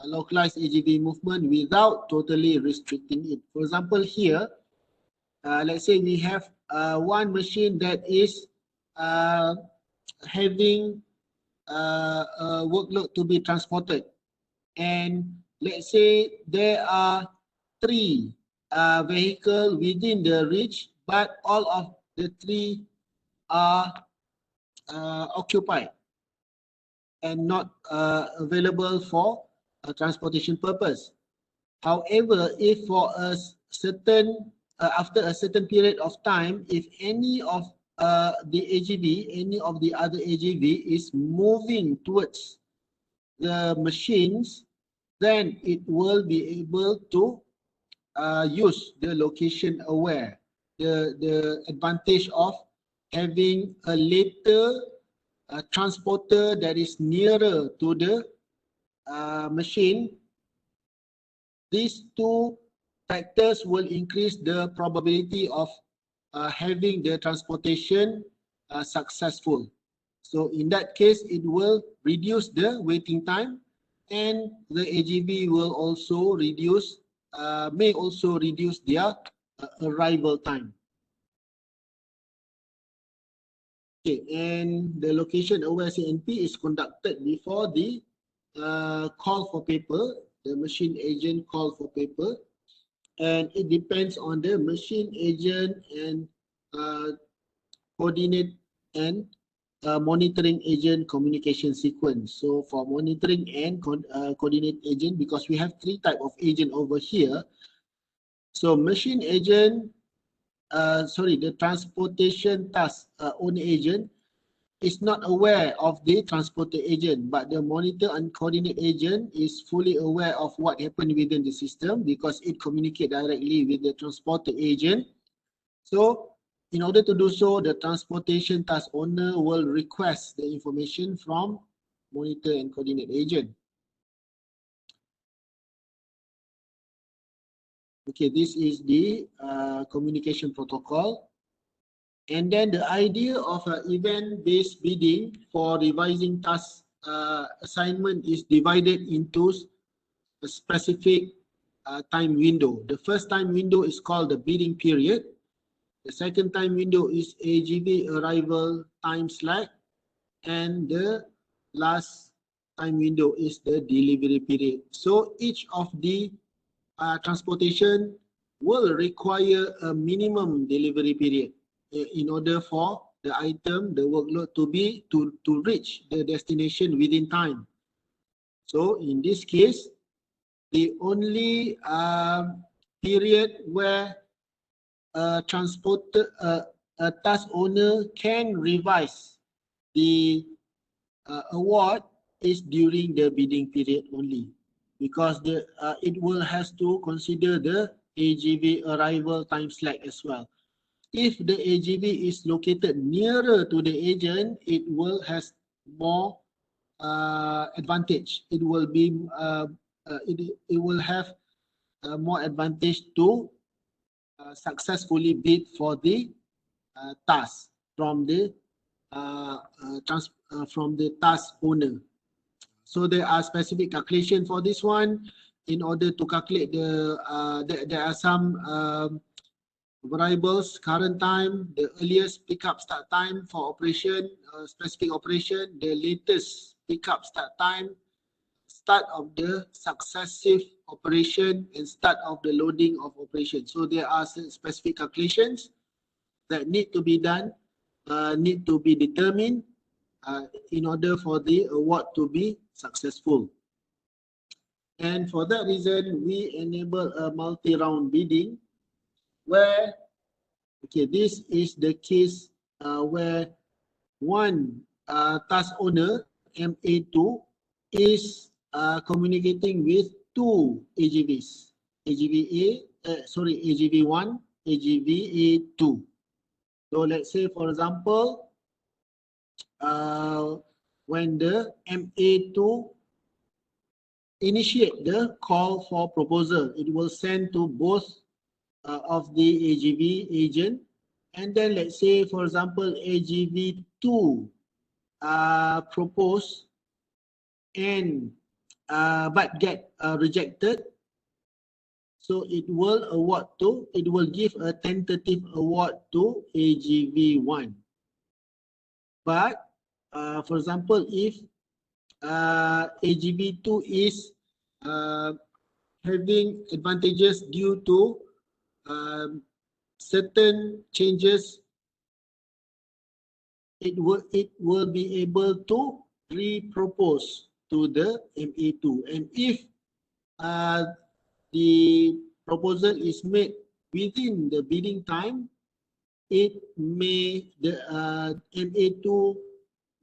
localize AGV movement without totally restricting it. For example, here, let's say we have one machine that is having a workload to be transported, and let's say there are 3 vehicles within the reach, but all of the 3 are occupied and not available for transportation purpose. However, if for a certain after a certain period of time, if any of the AGV, any of the other AGV is moving towards the machines, then it will be able to use the location aware. The advantage of having a later transporter that is nearer to the machine. These two factors will increase the probability of having the transportation successful. So in that case, it will reduce the waiting time, and the AGV will also reduce, may also reduce their arrival time. Okay, and the location aware CNP is conducted before the call for paper, the machine agent call for paper, and it depends on the machine agent and coordinate and monitoring agent communication sequence. So for monitoring and coordinate agent, because we have three types of agent over here. So machine agent, the transportation task owner agent is not aware of the transporter agent, but the monitor and coordinate agent is fully aware of what happened within the system because it communicates directly with the transporter agent. So in order to do so, the transportation task owner will request the information from monitor and coordinate agent. Okay, this is the communication protocol. And then the idea of event-based bidding for revising task assignment is divided into a specific time window. The first time window is called the bidding period. The second time window is AGV arrival time slack. And the last time window is the delivery period. So each of the transportation will require a minimum delivery period in order for the item, the workload to reach the destination within time. So in this case, the only period where a task owner can revise the award is during the bidding period only, because it will has to consider the AGV arrival time slack as well. If the AGV is located nearer to the agent, it will has more advantage. It will be it will have more advantage to successfully bid for the task from the task owner. So there are specific calculation for this one. In order to calculate there are some variables: current time, the earliest pickup start time for operation, specific operation, the latest pickup start time, start of the successive operation, and start of the loading of operation. So there are specific calculations that need to be done, need to be determined in order for the award to be successful. And for that reason, we enable a multi-round bidding where, okay, this is the case where one task owner, MA2, is communicating with two AGVs, AGV1, AGVA2. So let's say, for example, when the MA2 initiate the call for proposal, it will send to both of the AGV agent, and then let's say, for example, AGV2 propose and but get rejected, so it will give a tentative award to AGV1. But for example, if AGV2 is having advantages due to certain changes, it will be able to re-propose to the MA2. And if the proposal is made within the bidding time, it may the MA2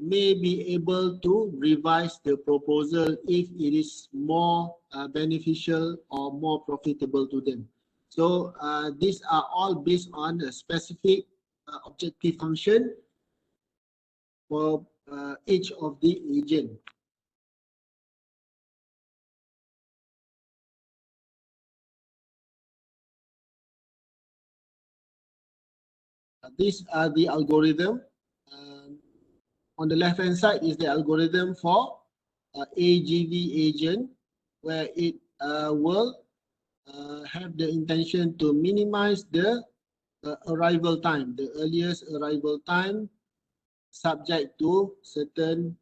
may be able to revise the proposal if it is more beneficial or more profitable to them. So these are all based on a specific objective function for each of the agent. These are the algorithm. On the left hand side is the algorithm for AGV agent, where it will have the intention to minimize the arrival time, the earliest arrival time, subject to certain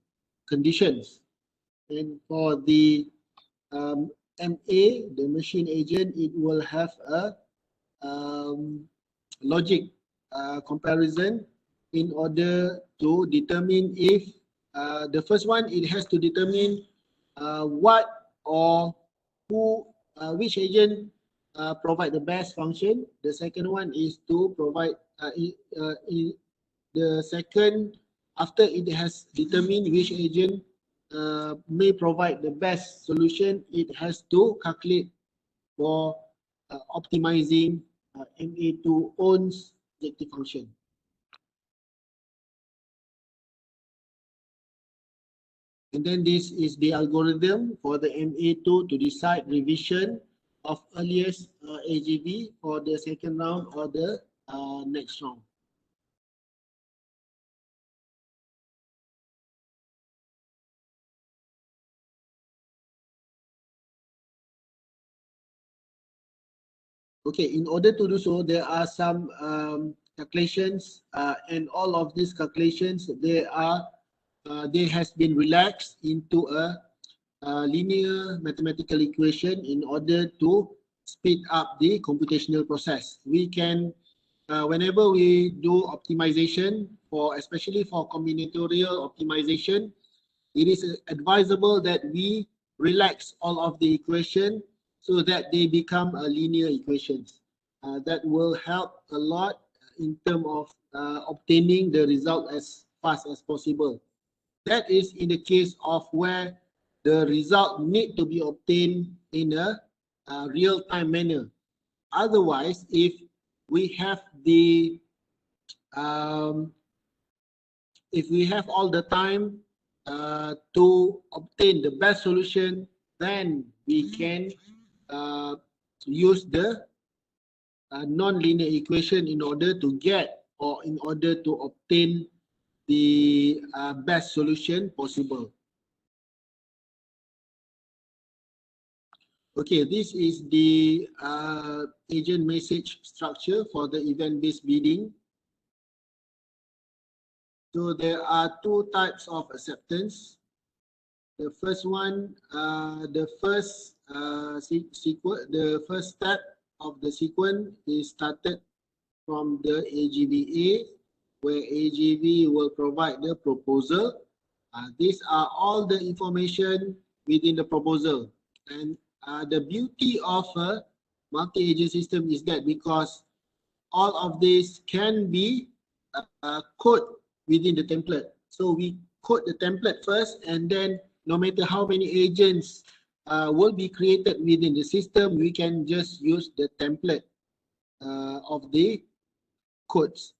conditions. And for the MA, the machine agent, it will have a logic comparison in order to determine if the first one, it has to determine what or who, which agent provide the best function. The second one is to provide the second, after it has determined which agent may provide the best solution, it has to calculate for optimizing MA2 owns objective function. And then this is the algorithm for the MA2 to decide revision of earliest AGV for the second round or the next round. Okay, in order to do so, there are some calculations, and all of these calculations, they has been relaxed into a linear mathematical equation in order to speed up the computational process. We can, whenever we do optimization, for especially for combinatorial optimization, it is advisable that we relax all of the equation so that they become linear equations. That will help a lot in terms of obtaining the result as fast as possible. That is in the case of where the result need to be obtained in a real-time manner. Otherwise, if we have the if we have all the time to obtain the best solution, then we can use the non-linear equation in order to get or in order to obtain the best solution possible. Okay, this is the agent message structure for the event-based bidding. So there are two types of acceptance. The first one, the first step of the sequence is started from the AGVA, where AGV will provide the proposal. These are all the information within the proposal. And the beauty of a multi-agent system is that because all of this can be coded within the template. So we code the template first, and then no matter how many agents will be created within the system, we can just use the template of the codes.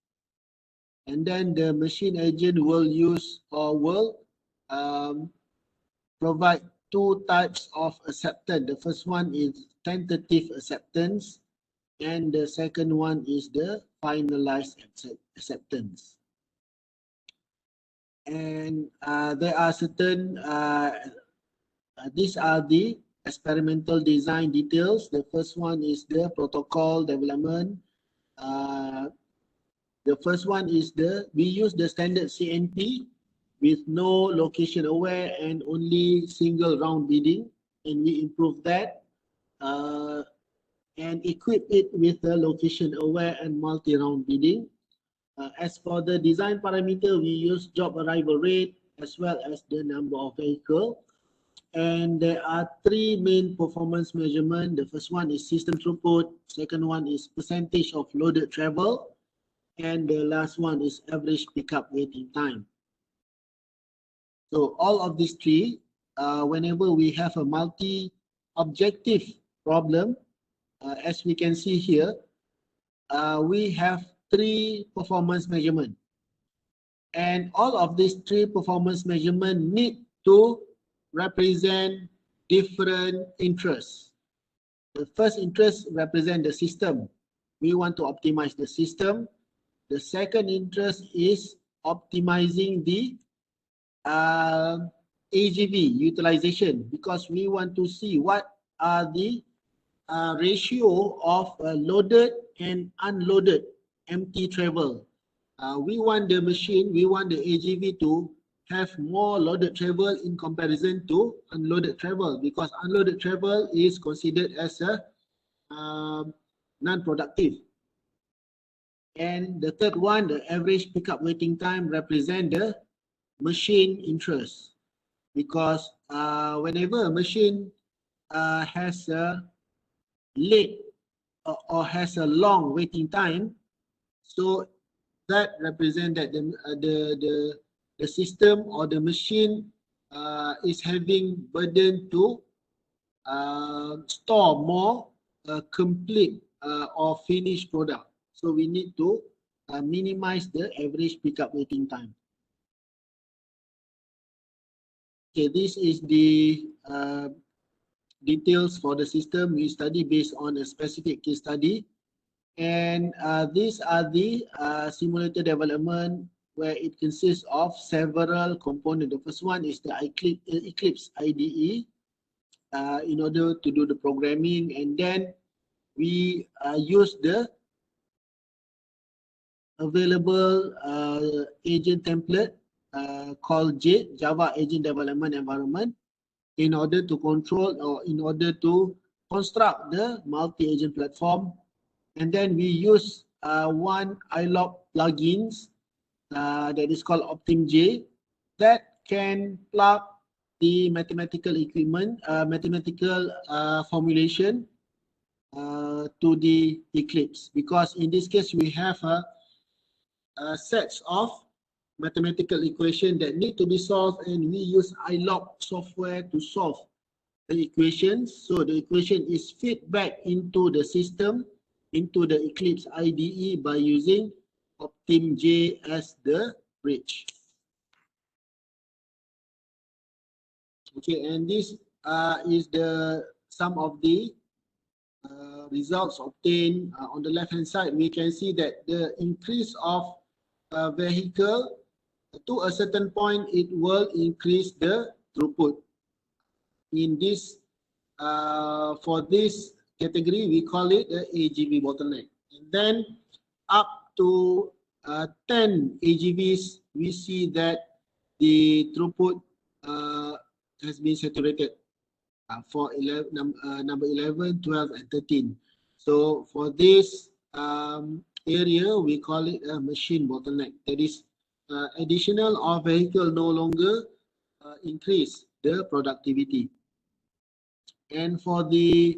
And then the machine agent will use or will provide two types of acceptance. The first one is tentative acceptance, and the second one is the finalized acceptance. And there are certain, these are the experimental design details. The first one is the protocol development. The first one is we use the standard CNP with no location aware and only single round bidding, and we improve that and equip it with the location aware and multi-round bidding. As for the design parameter, we use job arrival rate as well as the number of vehicles. And there are three main performance measurement. The first one is system throughput, second one is percentage of loaded travel, and the last one is average pickup waiting time. So all of these three, whenever we have a multi-objective problem, as we can see here, we have three performance measurement. And all of these three performance measurement need to represent different interests. The first interest represent the system. We want to optimize the system. The second interest is optimizing the AGV utilization, because we want to see what are the ratio of loaded and unloaded empty travel. We want the machine, we want the AGV to have more loaded travel in comparison to unloaded travel, because unloaded travel is considered as a non-productive. And the third one, the average pickup waiting time, represent the machine interest, because whenever a machine has a late or has a long waiting time, so that represents that the system or the machine is having burden to store more complete or finished product. So we need to minimize the average pickup waiting time. Okay, this is the details for the system we study based on a specific case study. And these are the simulator development, where it consists of several components. The first one is the Eclipse IDE in order to do the programming, and then we use the available agent template called JADE, Java Agent Development Environment, in order to control or in order to construct the multi-agent platform. And then we use one iLog plugins that is called OptimJ, that can plug the mathematical equipment, mathematical formulation to the Eclipse, because in this case we have a sets of mathematical equation that need to be solved, and we use iLog software to solve the equations. So the equation is fed back into the system, into the Eclipse IDE, by using OptimJ as the bridge. Okay, and this is the some of the results obtained. On the left hand side, we can see that the increase of vehicle, to a certain point, it will increase the throughput. In this, for this category, we call it the AGV bottleneck. And then up to 10 AGVs, we see that the throughput has been saturated for number 11, 12, and 13. So for this area, we call it a machine bottleneck. That is, additional of vehicle no longer increase the productivity. And for the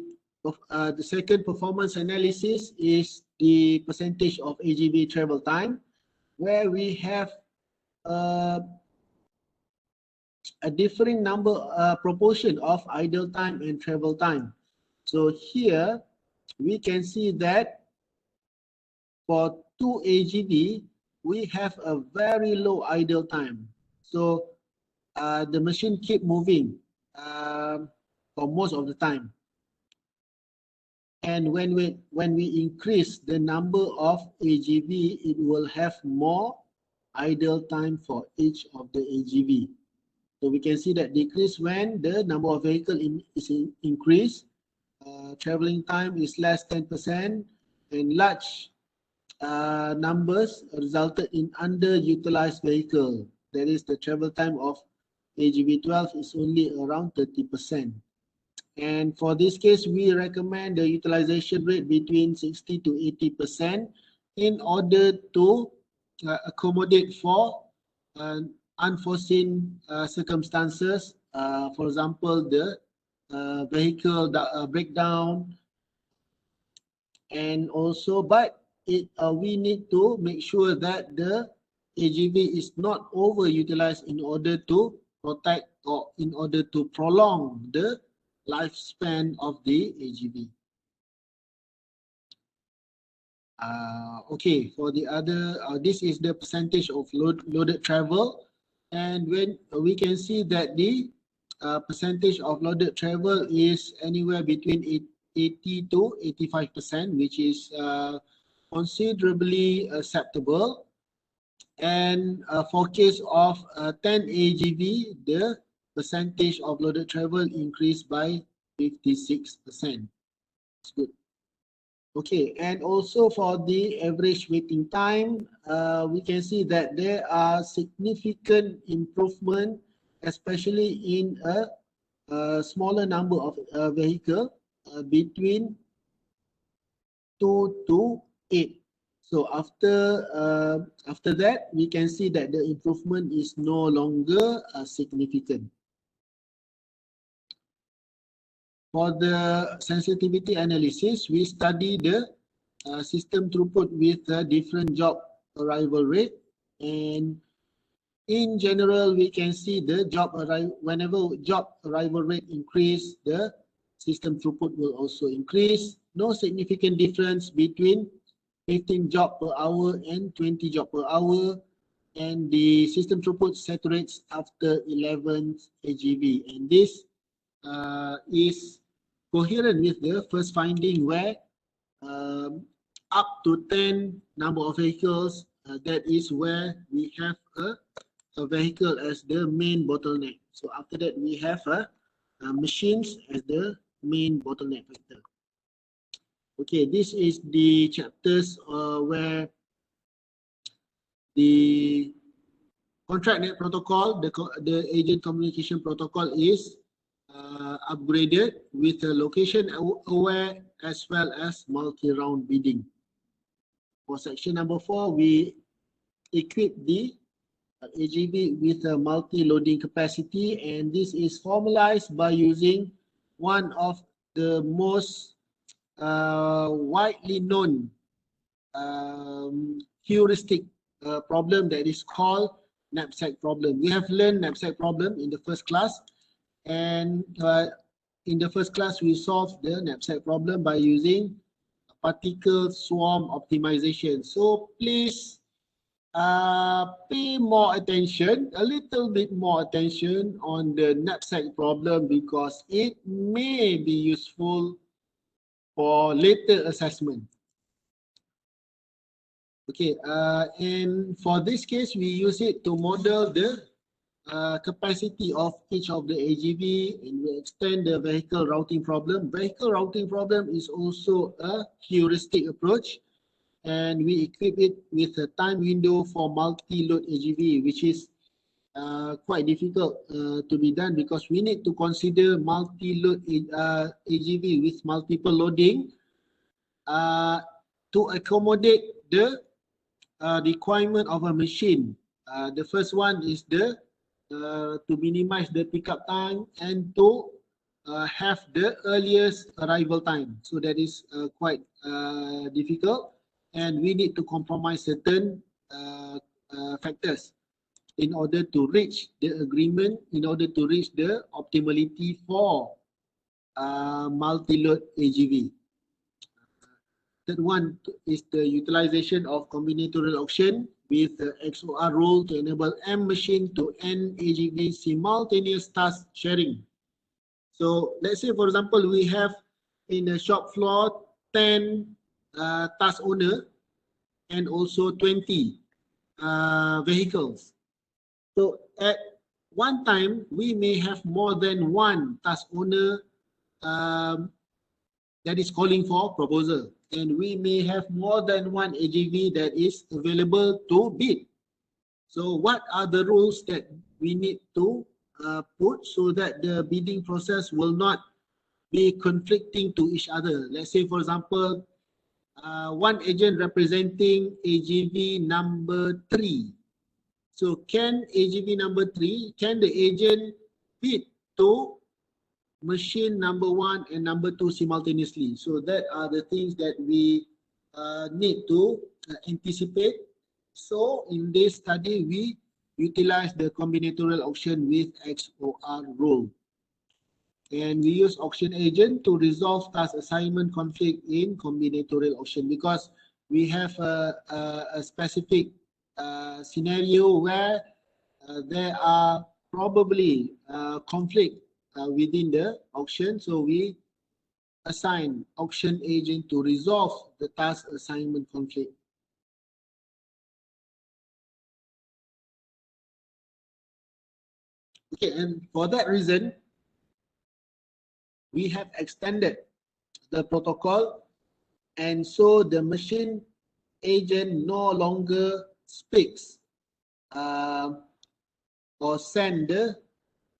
second performance analysis is the percentage of AGV travel time, where we have a differing number proportion of idle time and travel time. So here we can see that for 2 AGV we have a very low idle time. So the machine keep moving for most of the time. And when we increase the number of AGV, it will have more idle time for each of the AGV. So we can see that decrease when the number of vehicle is increased, traveling time is less 10%, and large numbers resulted in underutilized vehicle. That is, the travel time of AGV 12 is only around 30%. And for this case, we recommend the utilization rate between 60 to 80% in order to accommodate for unforeseen circumstances for example, the vehicle breakdown, and also, but we need to make sure that the AGV is not overutilized in order to protect or in order to prolong the lifespan of the AGV. Okay, for the other, this is the percentage of loaded travel, and when we can see that the percentage of loaded travel is anywhere between 80 to 85%, which is considerably acceptable. And for case of 10 AGV, the percentage of loaded travel increased by 56%. It's good. Okay, and also for the average waiting time, we can see that there are significant improvement, especially in a smaller number of vehicle between 2 to 8. So after that, we can see that the improvement is no longer significant. For the sensitivity analysis, we study the system throughput with a different job arrival rate, and in general we can see the whenever job arrival rate increase, the system throughput will also increase. No significant difference between 15 job per hour and 20 job per hour, and the system throughput saturates after 11 AGV, and this is coherent with the first finding where up to 10 number of vehicles, that is where we have a vehicle as the main bottleneck. So after that, we have machines as the main bottleneck factor. Okay, this is the chapters where the contract net protocol, the agent communication protocol is upgraded with a location aware as well as multi-round bidding. For section number 4, we equip the AGV with a multi-loading capacity, and this is formalized by using one of the most widely known heuristic problem, that is called knapsack problem. We have learned knapsack problem in the first class, and in the first class we solved the knapsack problem by using particle swarm optimization. So please pay more attention, a little bit more attention on the knapsack problem, because it may be useful for later assessment. Okay, and for this case, we use it to model the capacity of each of the AGV, and we extend the vehicle routing problem. Vehicle routing problem is also a heuristic approach, and we equip it with a time window for multi-load AGV, which is quite difficult to be done, because we need to consider multi-load AGV with multiple loading to accommodate the requirement of a machine. The first one is the to minimize the pickup time and to have the earliest arrival time. So that is quite difficult, and we need to compromise certain factors in order to reach the agreement, in order to reach the optimality for multi-load AGV. Third one is the utilization of combinatorial auction with the XOR rule to enable M machine to N AGV simultaneous task sharing. So let's say, for example, we have in the shop floor 10 task owner and also 20 vehicles. So at one time, we may have more than one task owner that is calling for proposal, and we may have more than one AGV that is available to bid. So what are the rules that we need to put so that the bidding process will not be conflicting to each other? Let's say, for example, one agent representing AGV number 3. So can AGV number 3, can the agent bid to machine number 1 and number 2 simultaneously. So that are the things that we need to anticipate. So in this study, we utilize the combinatorial auction with XOR rule. And we use auction agent to resolve task assignment conflict in combinatorial auction, because we have a specific scenario where there are probably conflict within the auction. So we assign auction agent to resolve the task assignment conflict. Okay, and for that reason, we have extended the protocol, and so the machine agent no longer speaks or send the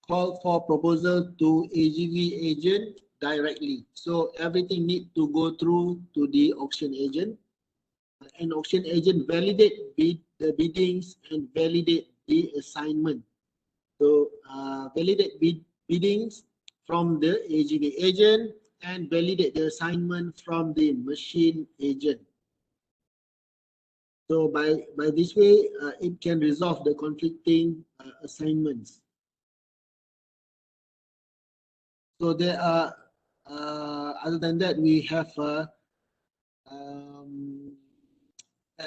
call for proposal to AGV agent directly. So everything need to go through to the auction agent, and auction agent validate the biddings and validate the assignment. So validate biddings from the AGV agent and validate the assignment from the machine agent. So by this way, it can resolve the conflicting assignments. So there are, other than that, we have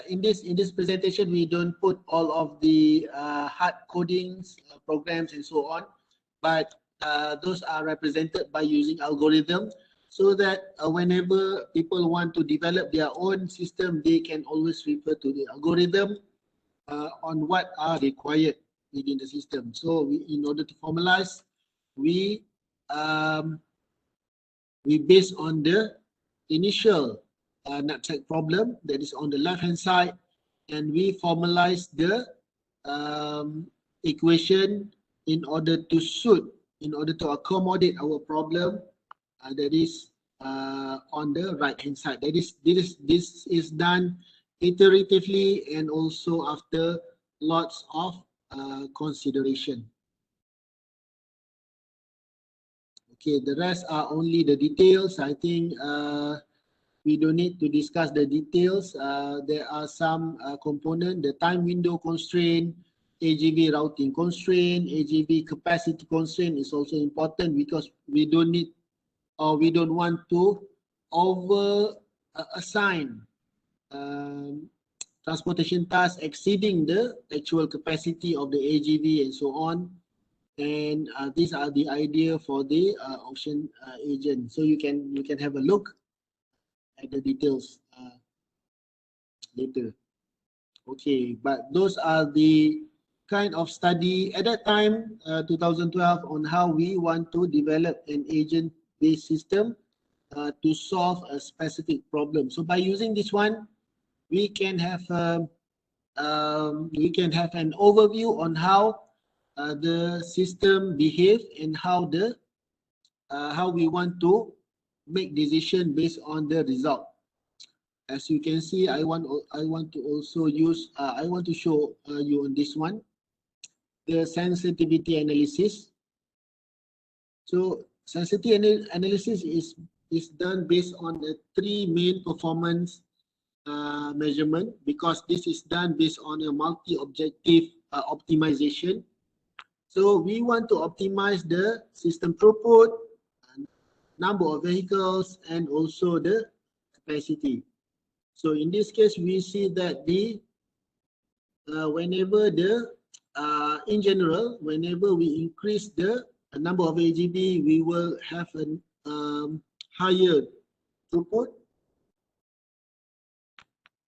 in this presentation, we don't put all of the hard codings, programs, and so on, but those are represented by using algorithm, so that whenever people want to develop their own system, they can always refer to the algorithm on what are required within the system. So in order to formalize, we base on the initial knapsack problem that is on the left hand side, and we formalize the equation in order to accommodate our problem that is on the right hand side. That is, this is done iteratively and also after lots of consideration. Okay, the rest are only the details. I think we don't need to discuss the details. There are some component, the time window constraint, AGV routing constraint, AGV capacity constraint is also important, because we don't need, or we don't want to over assign transportation tasks exceeding the actual capacity of the AGV and so on. And these are the idea for the auction agent. So you can have a look at the details later. Okay, but those are the kind of study at that time, 2012, on how we want to develop an agent-based system to solve a specific problem. So by using this one, we can have an overview on how the system behave and how we want to make decision based on the result. As you can see, I want to also use I want to show you on this one the sensitivity analysis. So sensitivity analysis is done based on the three main performance measurement, because this is done based on a multi-objective optimization. So we want to optimize the system throughput, number of vehicles, and also the capacity. So in this case, we see that the in general, whenever we increase the number of AGV, we will have a higher throughput.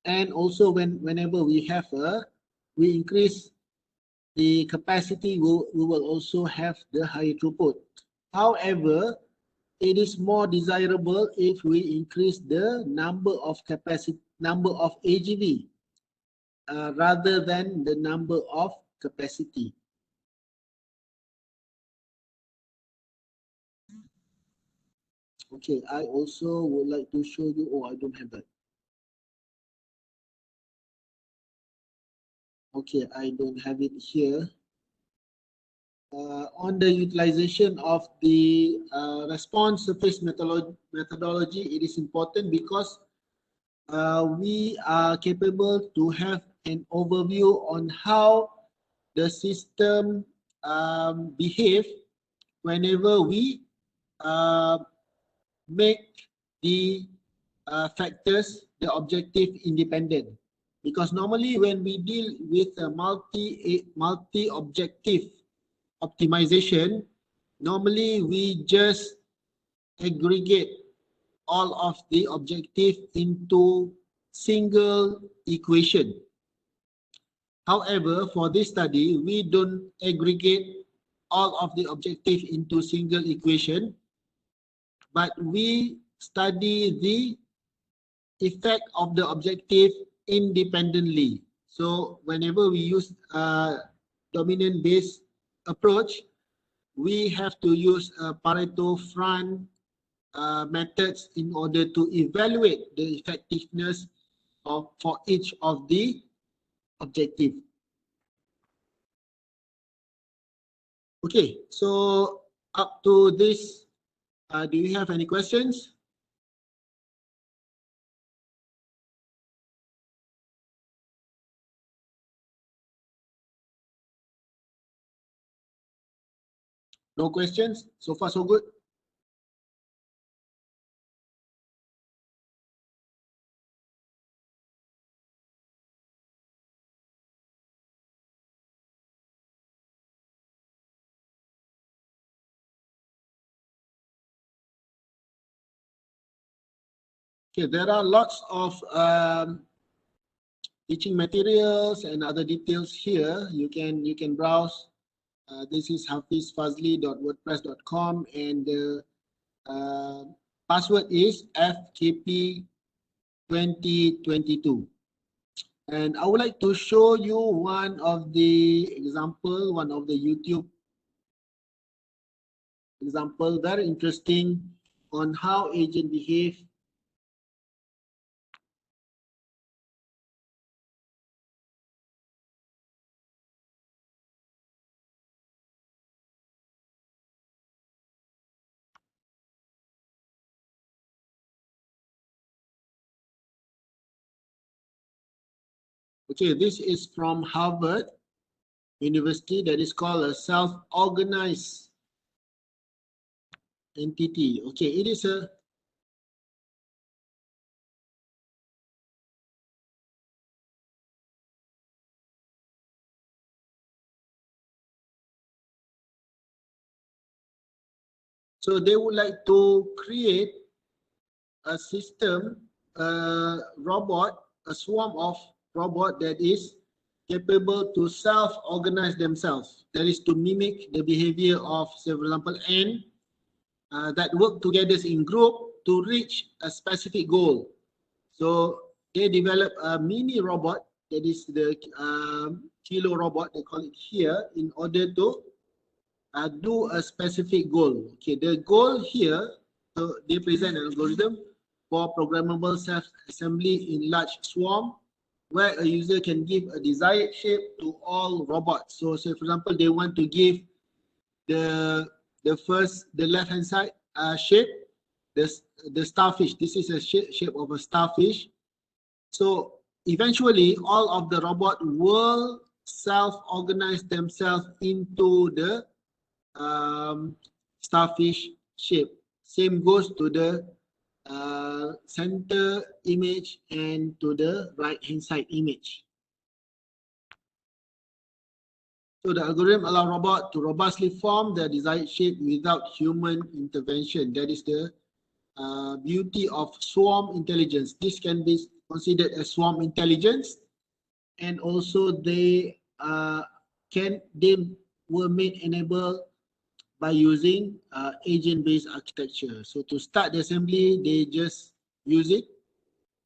And also whenever we increase the capacity, we will also have the higher throughput. However, it is more desirable if we increase the number of AGV rather than the number of capacity. Okay, I also would like to show you. Oh, I don't have that. Okay, I don't have it here. on the utilization of the response surface methodology, it is important because we are capable to have an overview on how the system behave whenever we uh, make the factors the objective independent. Because normally when we deal with a multi-objective optimization, normally we just aggregate all of the objective into single equation. However, for this study, we don't aggregate all of the objective into single equation, but we study the effect of the objective independently. So whenever we use dominant based approach, we have to use Pareto front methods in order to evaluate the effectiveness for each of the objective. Okay, so up to this, do you have any questions? No questions? So far so good? Okay, there are lots of teaching materials and other details here. You can browse. This is hafizfazli.wordpress.com, and the password is FKP 2022. And I would like to show you one of the example, one of the YouTube example, very interesting on how agent behave. Okay, this is from Harvard University, that is called a self-organized entity. Okay, it is a so they would like to create a system, a robot, a swarm of robot that is capable to self-organize themselves. That is to mimic the behavior of, say, for example, ant that work together in group to reach a specific goal. So they develop a mini robot, that is the kilo robot, they call it here, in order to do a specific goal. Okay, the goal here, so they present an algorithm for programmable self-assembly in large swarm, where a user can give a desired shape to all robots. So say for example, they want to give the left hand side shape, the starfish. This is a shape of a starfish. So eventually all of the robot will self-organize themselves into the starfish shape. Same goes to the center image and to the right hand side image. So the algorithm allows robot to robustly form the desired shape without human intervention. That is the beauty of swarm intelligence. This can be considered as swarm intelligence, and also they were made enabled by using agent-based architecture. So to start the assembly, they just use it,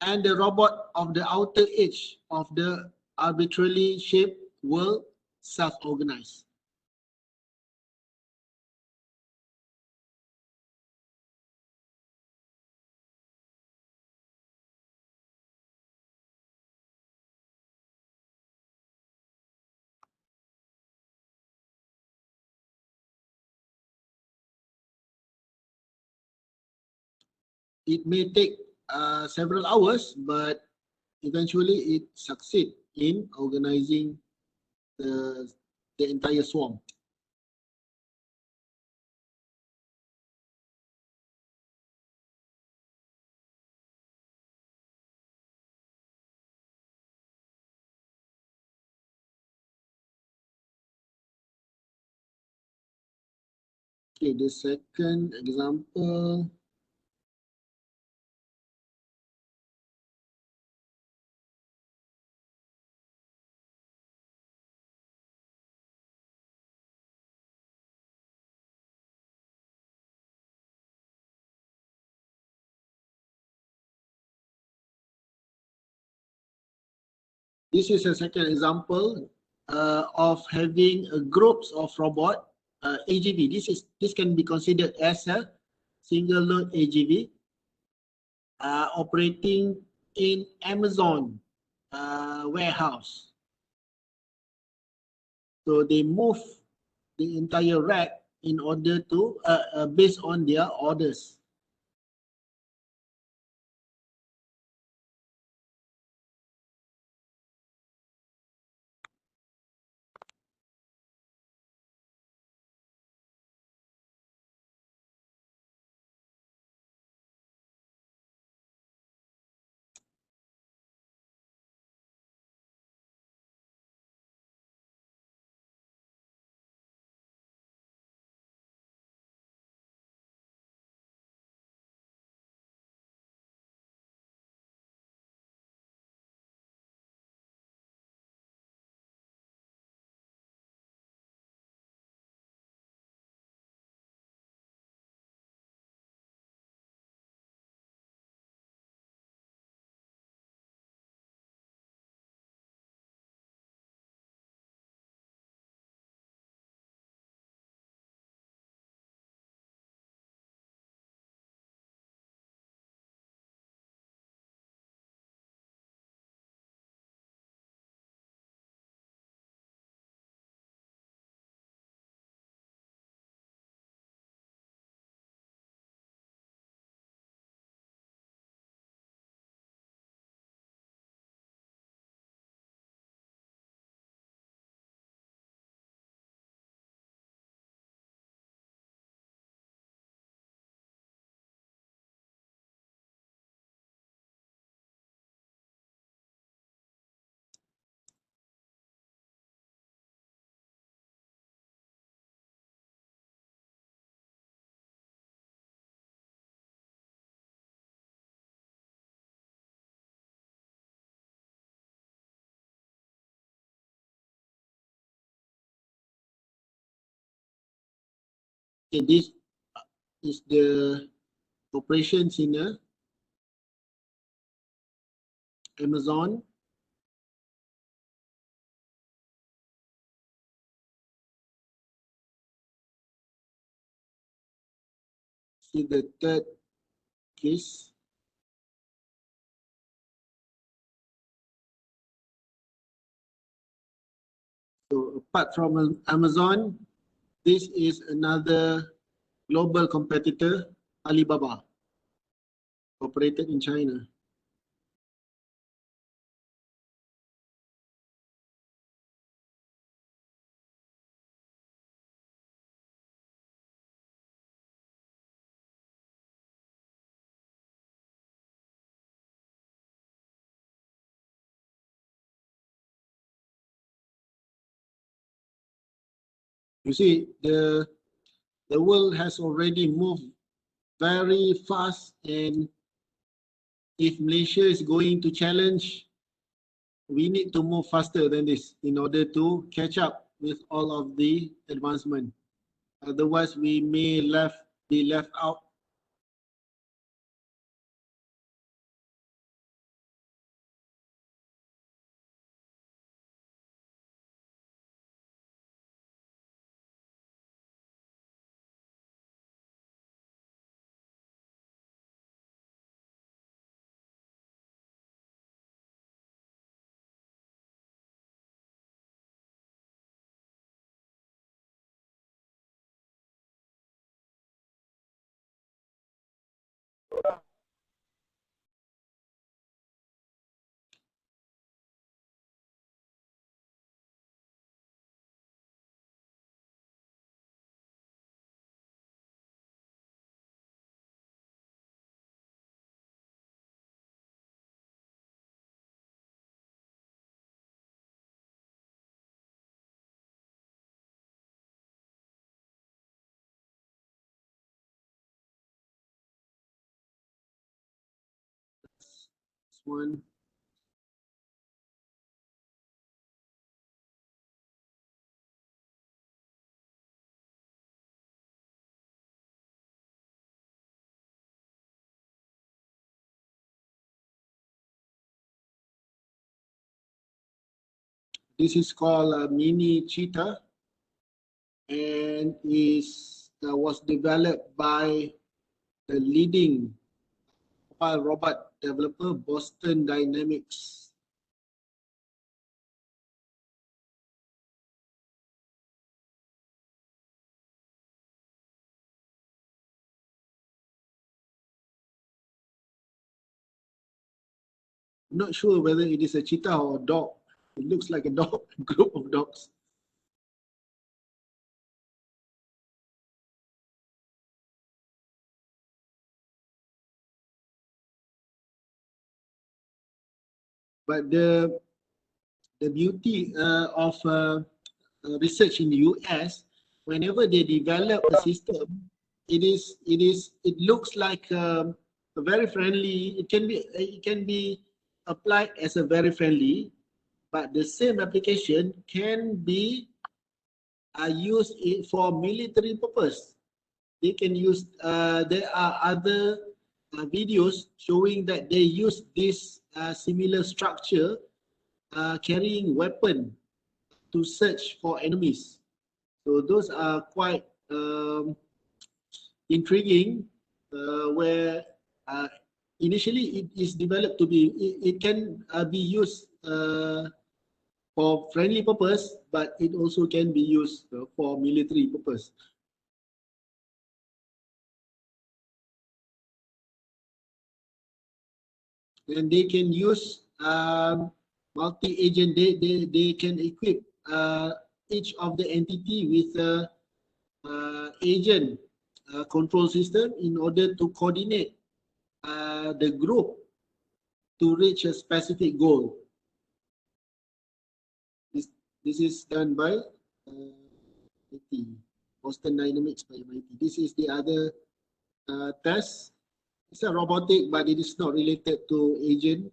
and the robot of the outer edge of the arbitrarily shape will self-organize. it may take several hours, but eventually it succeed in organizing the entire swarm. Okay, the second example. This is a second example of having groups of robot AGV. This can be considered as a single load AGV operating in Amazon warehouse. So they move the entire rack in order to based on their orders. Okay, this is the operations in Amazon. See the third case. So apart from Amazon, this is another global competitor, Alibaba, operated in China. You see, the world has already moved very fast, and if Malaysia is going to challenge, we need to move faster than this in order to catch up with all of the advancement. Otherwise, we may be left out. one. This is called a mini cheetah and was developed by the leading mobile robot developer Boston Dynamics. I'm not sure whether it is a cheetah or a dog. It looks like a dog, a group of dogs. But the beauty of research in the US, whenever they develop a system, it looks like a very friendly. It can be applied as a very friendly, but the same application can be used for military purpose. They can use. There are other videos showing that they use this similar structure carrying weapon to search for enemies. So those are quite intriguing, where initially it is developed to be, it can be used for friendly purpose, but it also can be used for military purpose. And they can use multi-agent. They can equip each of the entity with a agent control system in order to coordinate the group to reach a specific goal. This is done by MIT, Boston Dynamics by MIT. This is the other test. It's a robotic, but it is not related to agent,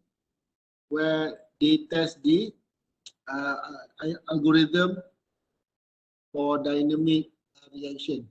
where they test the algorithm for dynamic reaction.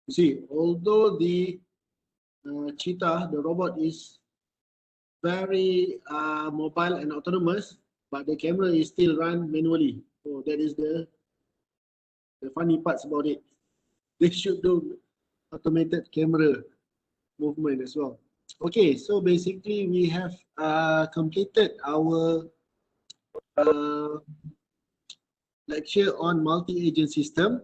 You see, although the cheetah, the robot, is very mobile and autonomous, but the camera is still run manually. So that is the funny parts about it. They should do automated camera movement as well. Okay, so basically we have completed our lecture on multi-agent system.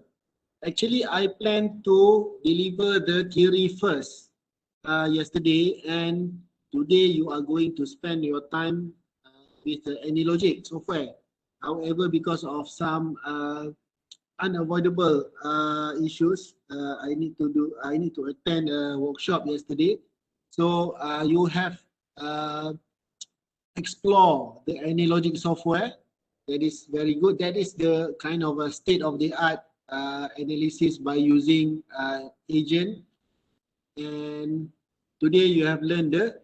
Actually, I plan to deliver the theory first yesterday, and today you are going to spend your time with the AnyLogic software. However, because of some unavoidable issues, I need to attend a workshop yesterday. So you have explore the AnyLogic software. That is very good. That is the kind of a state of the art analysis by using agent. And today you have learned the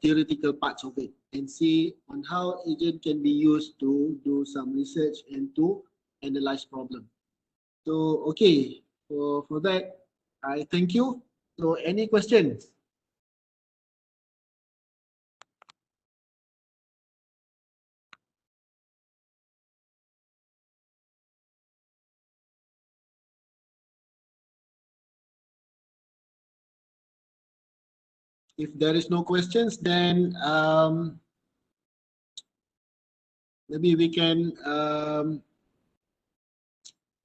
theoretical parts of it and see on how agent can be used to do some research and to analyze problem. So okay, for that, I thank you. So any questions? If there is no questions, then maybe we can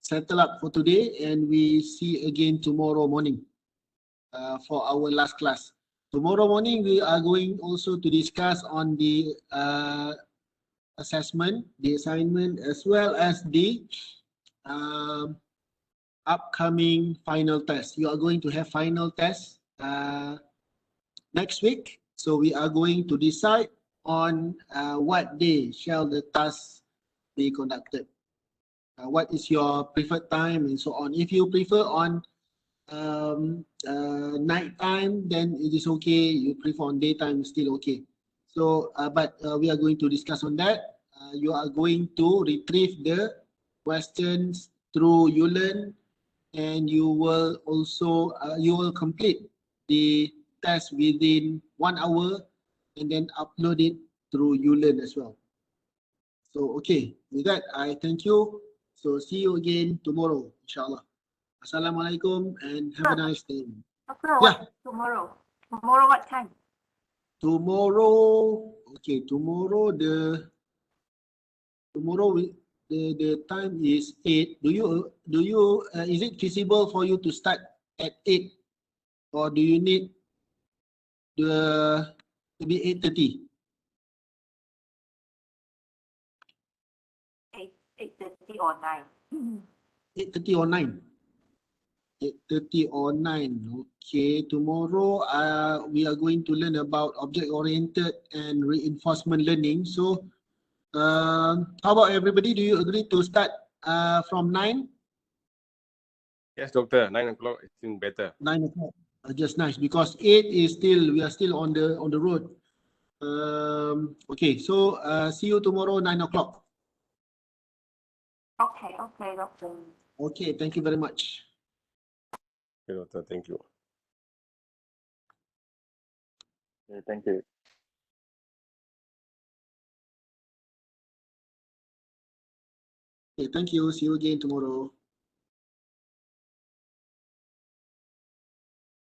settle up for today and we see again tomorrow morning for our last class. Tomorrow morning, we are going also to discuss on the assessment, the assignment, as well as the upcoming final test. You are going to have final test next week. So we are going to decide on what day shall the task be conducted. What is your preferred time and so on. If you prefer on night time, then it is okay. You prefer on daytime, still okay. So, but we are going to discuss on that. You are going to retrieve the questions through ULearn, and you will also you will complete the test within 1 hour and then upload it through ULearn as well. So okay, with that I thank you. So see you again tomorrow, inshallah. Assalamualaikum and have a nice day. Okay, Yeah. tomorrow? Tomorrow what time? Tomorrow, okay, tomorrow the time is 8. Do you is it feasible for you to start at 8 or do you need the to be 8:30? 8:30 or 9? 8:30 or 9? 8:30 or 9. Okay, tomorrow we are going to learn about object-oriented and reinforcement learning. So how about everybody? Do you agree to start from 9? Yes, doctor. 9 o'clock is better. 9 o'clock. Just nice because 8 is still we are still on the road. Okay, so see you tomorrow 9 o'clock. Okay, doctor. Okay, thank you very much. Okay, doctor. Thank you. Okay, thank you. Okay, thank you. See you again tomorrow.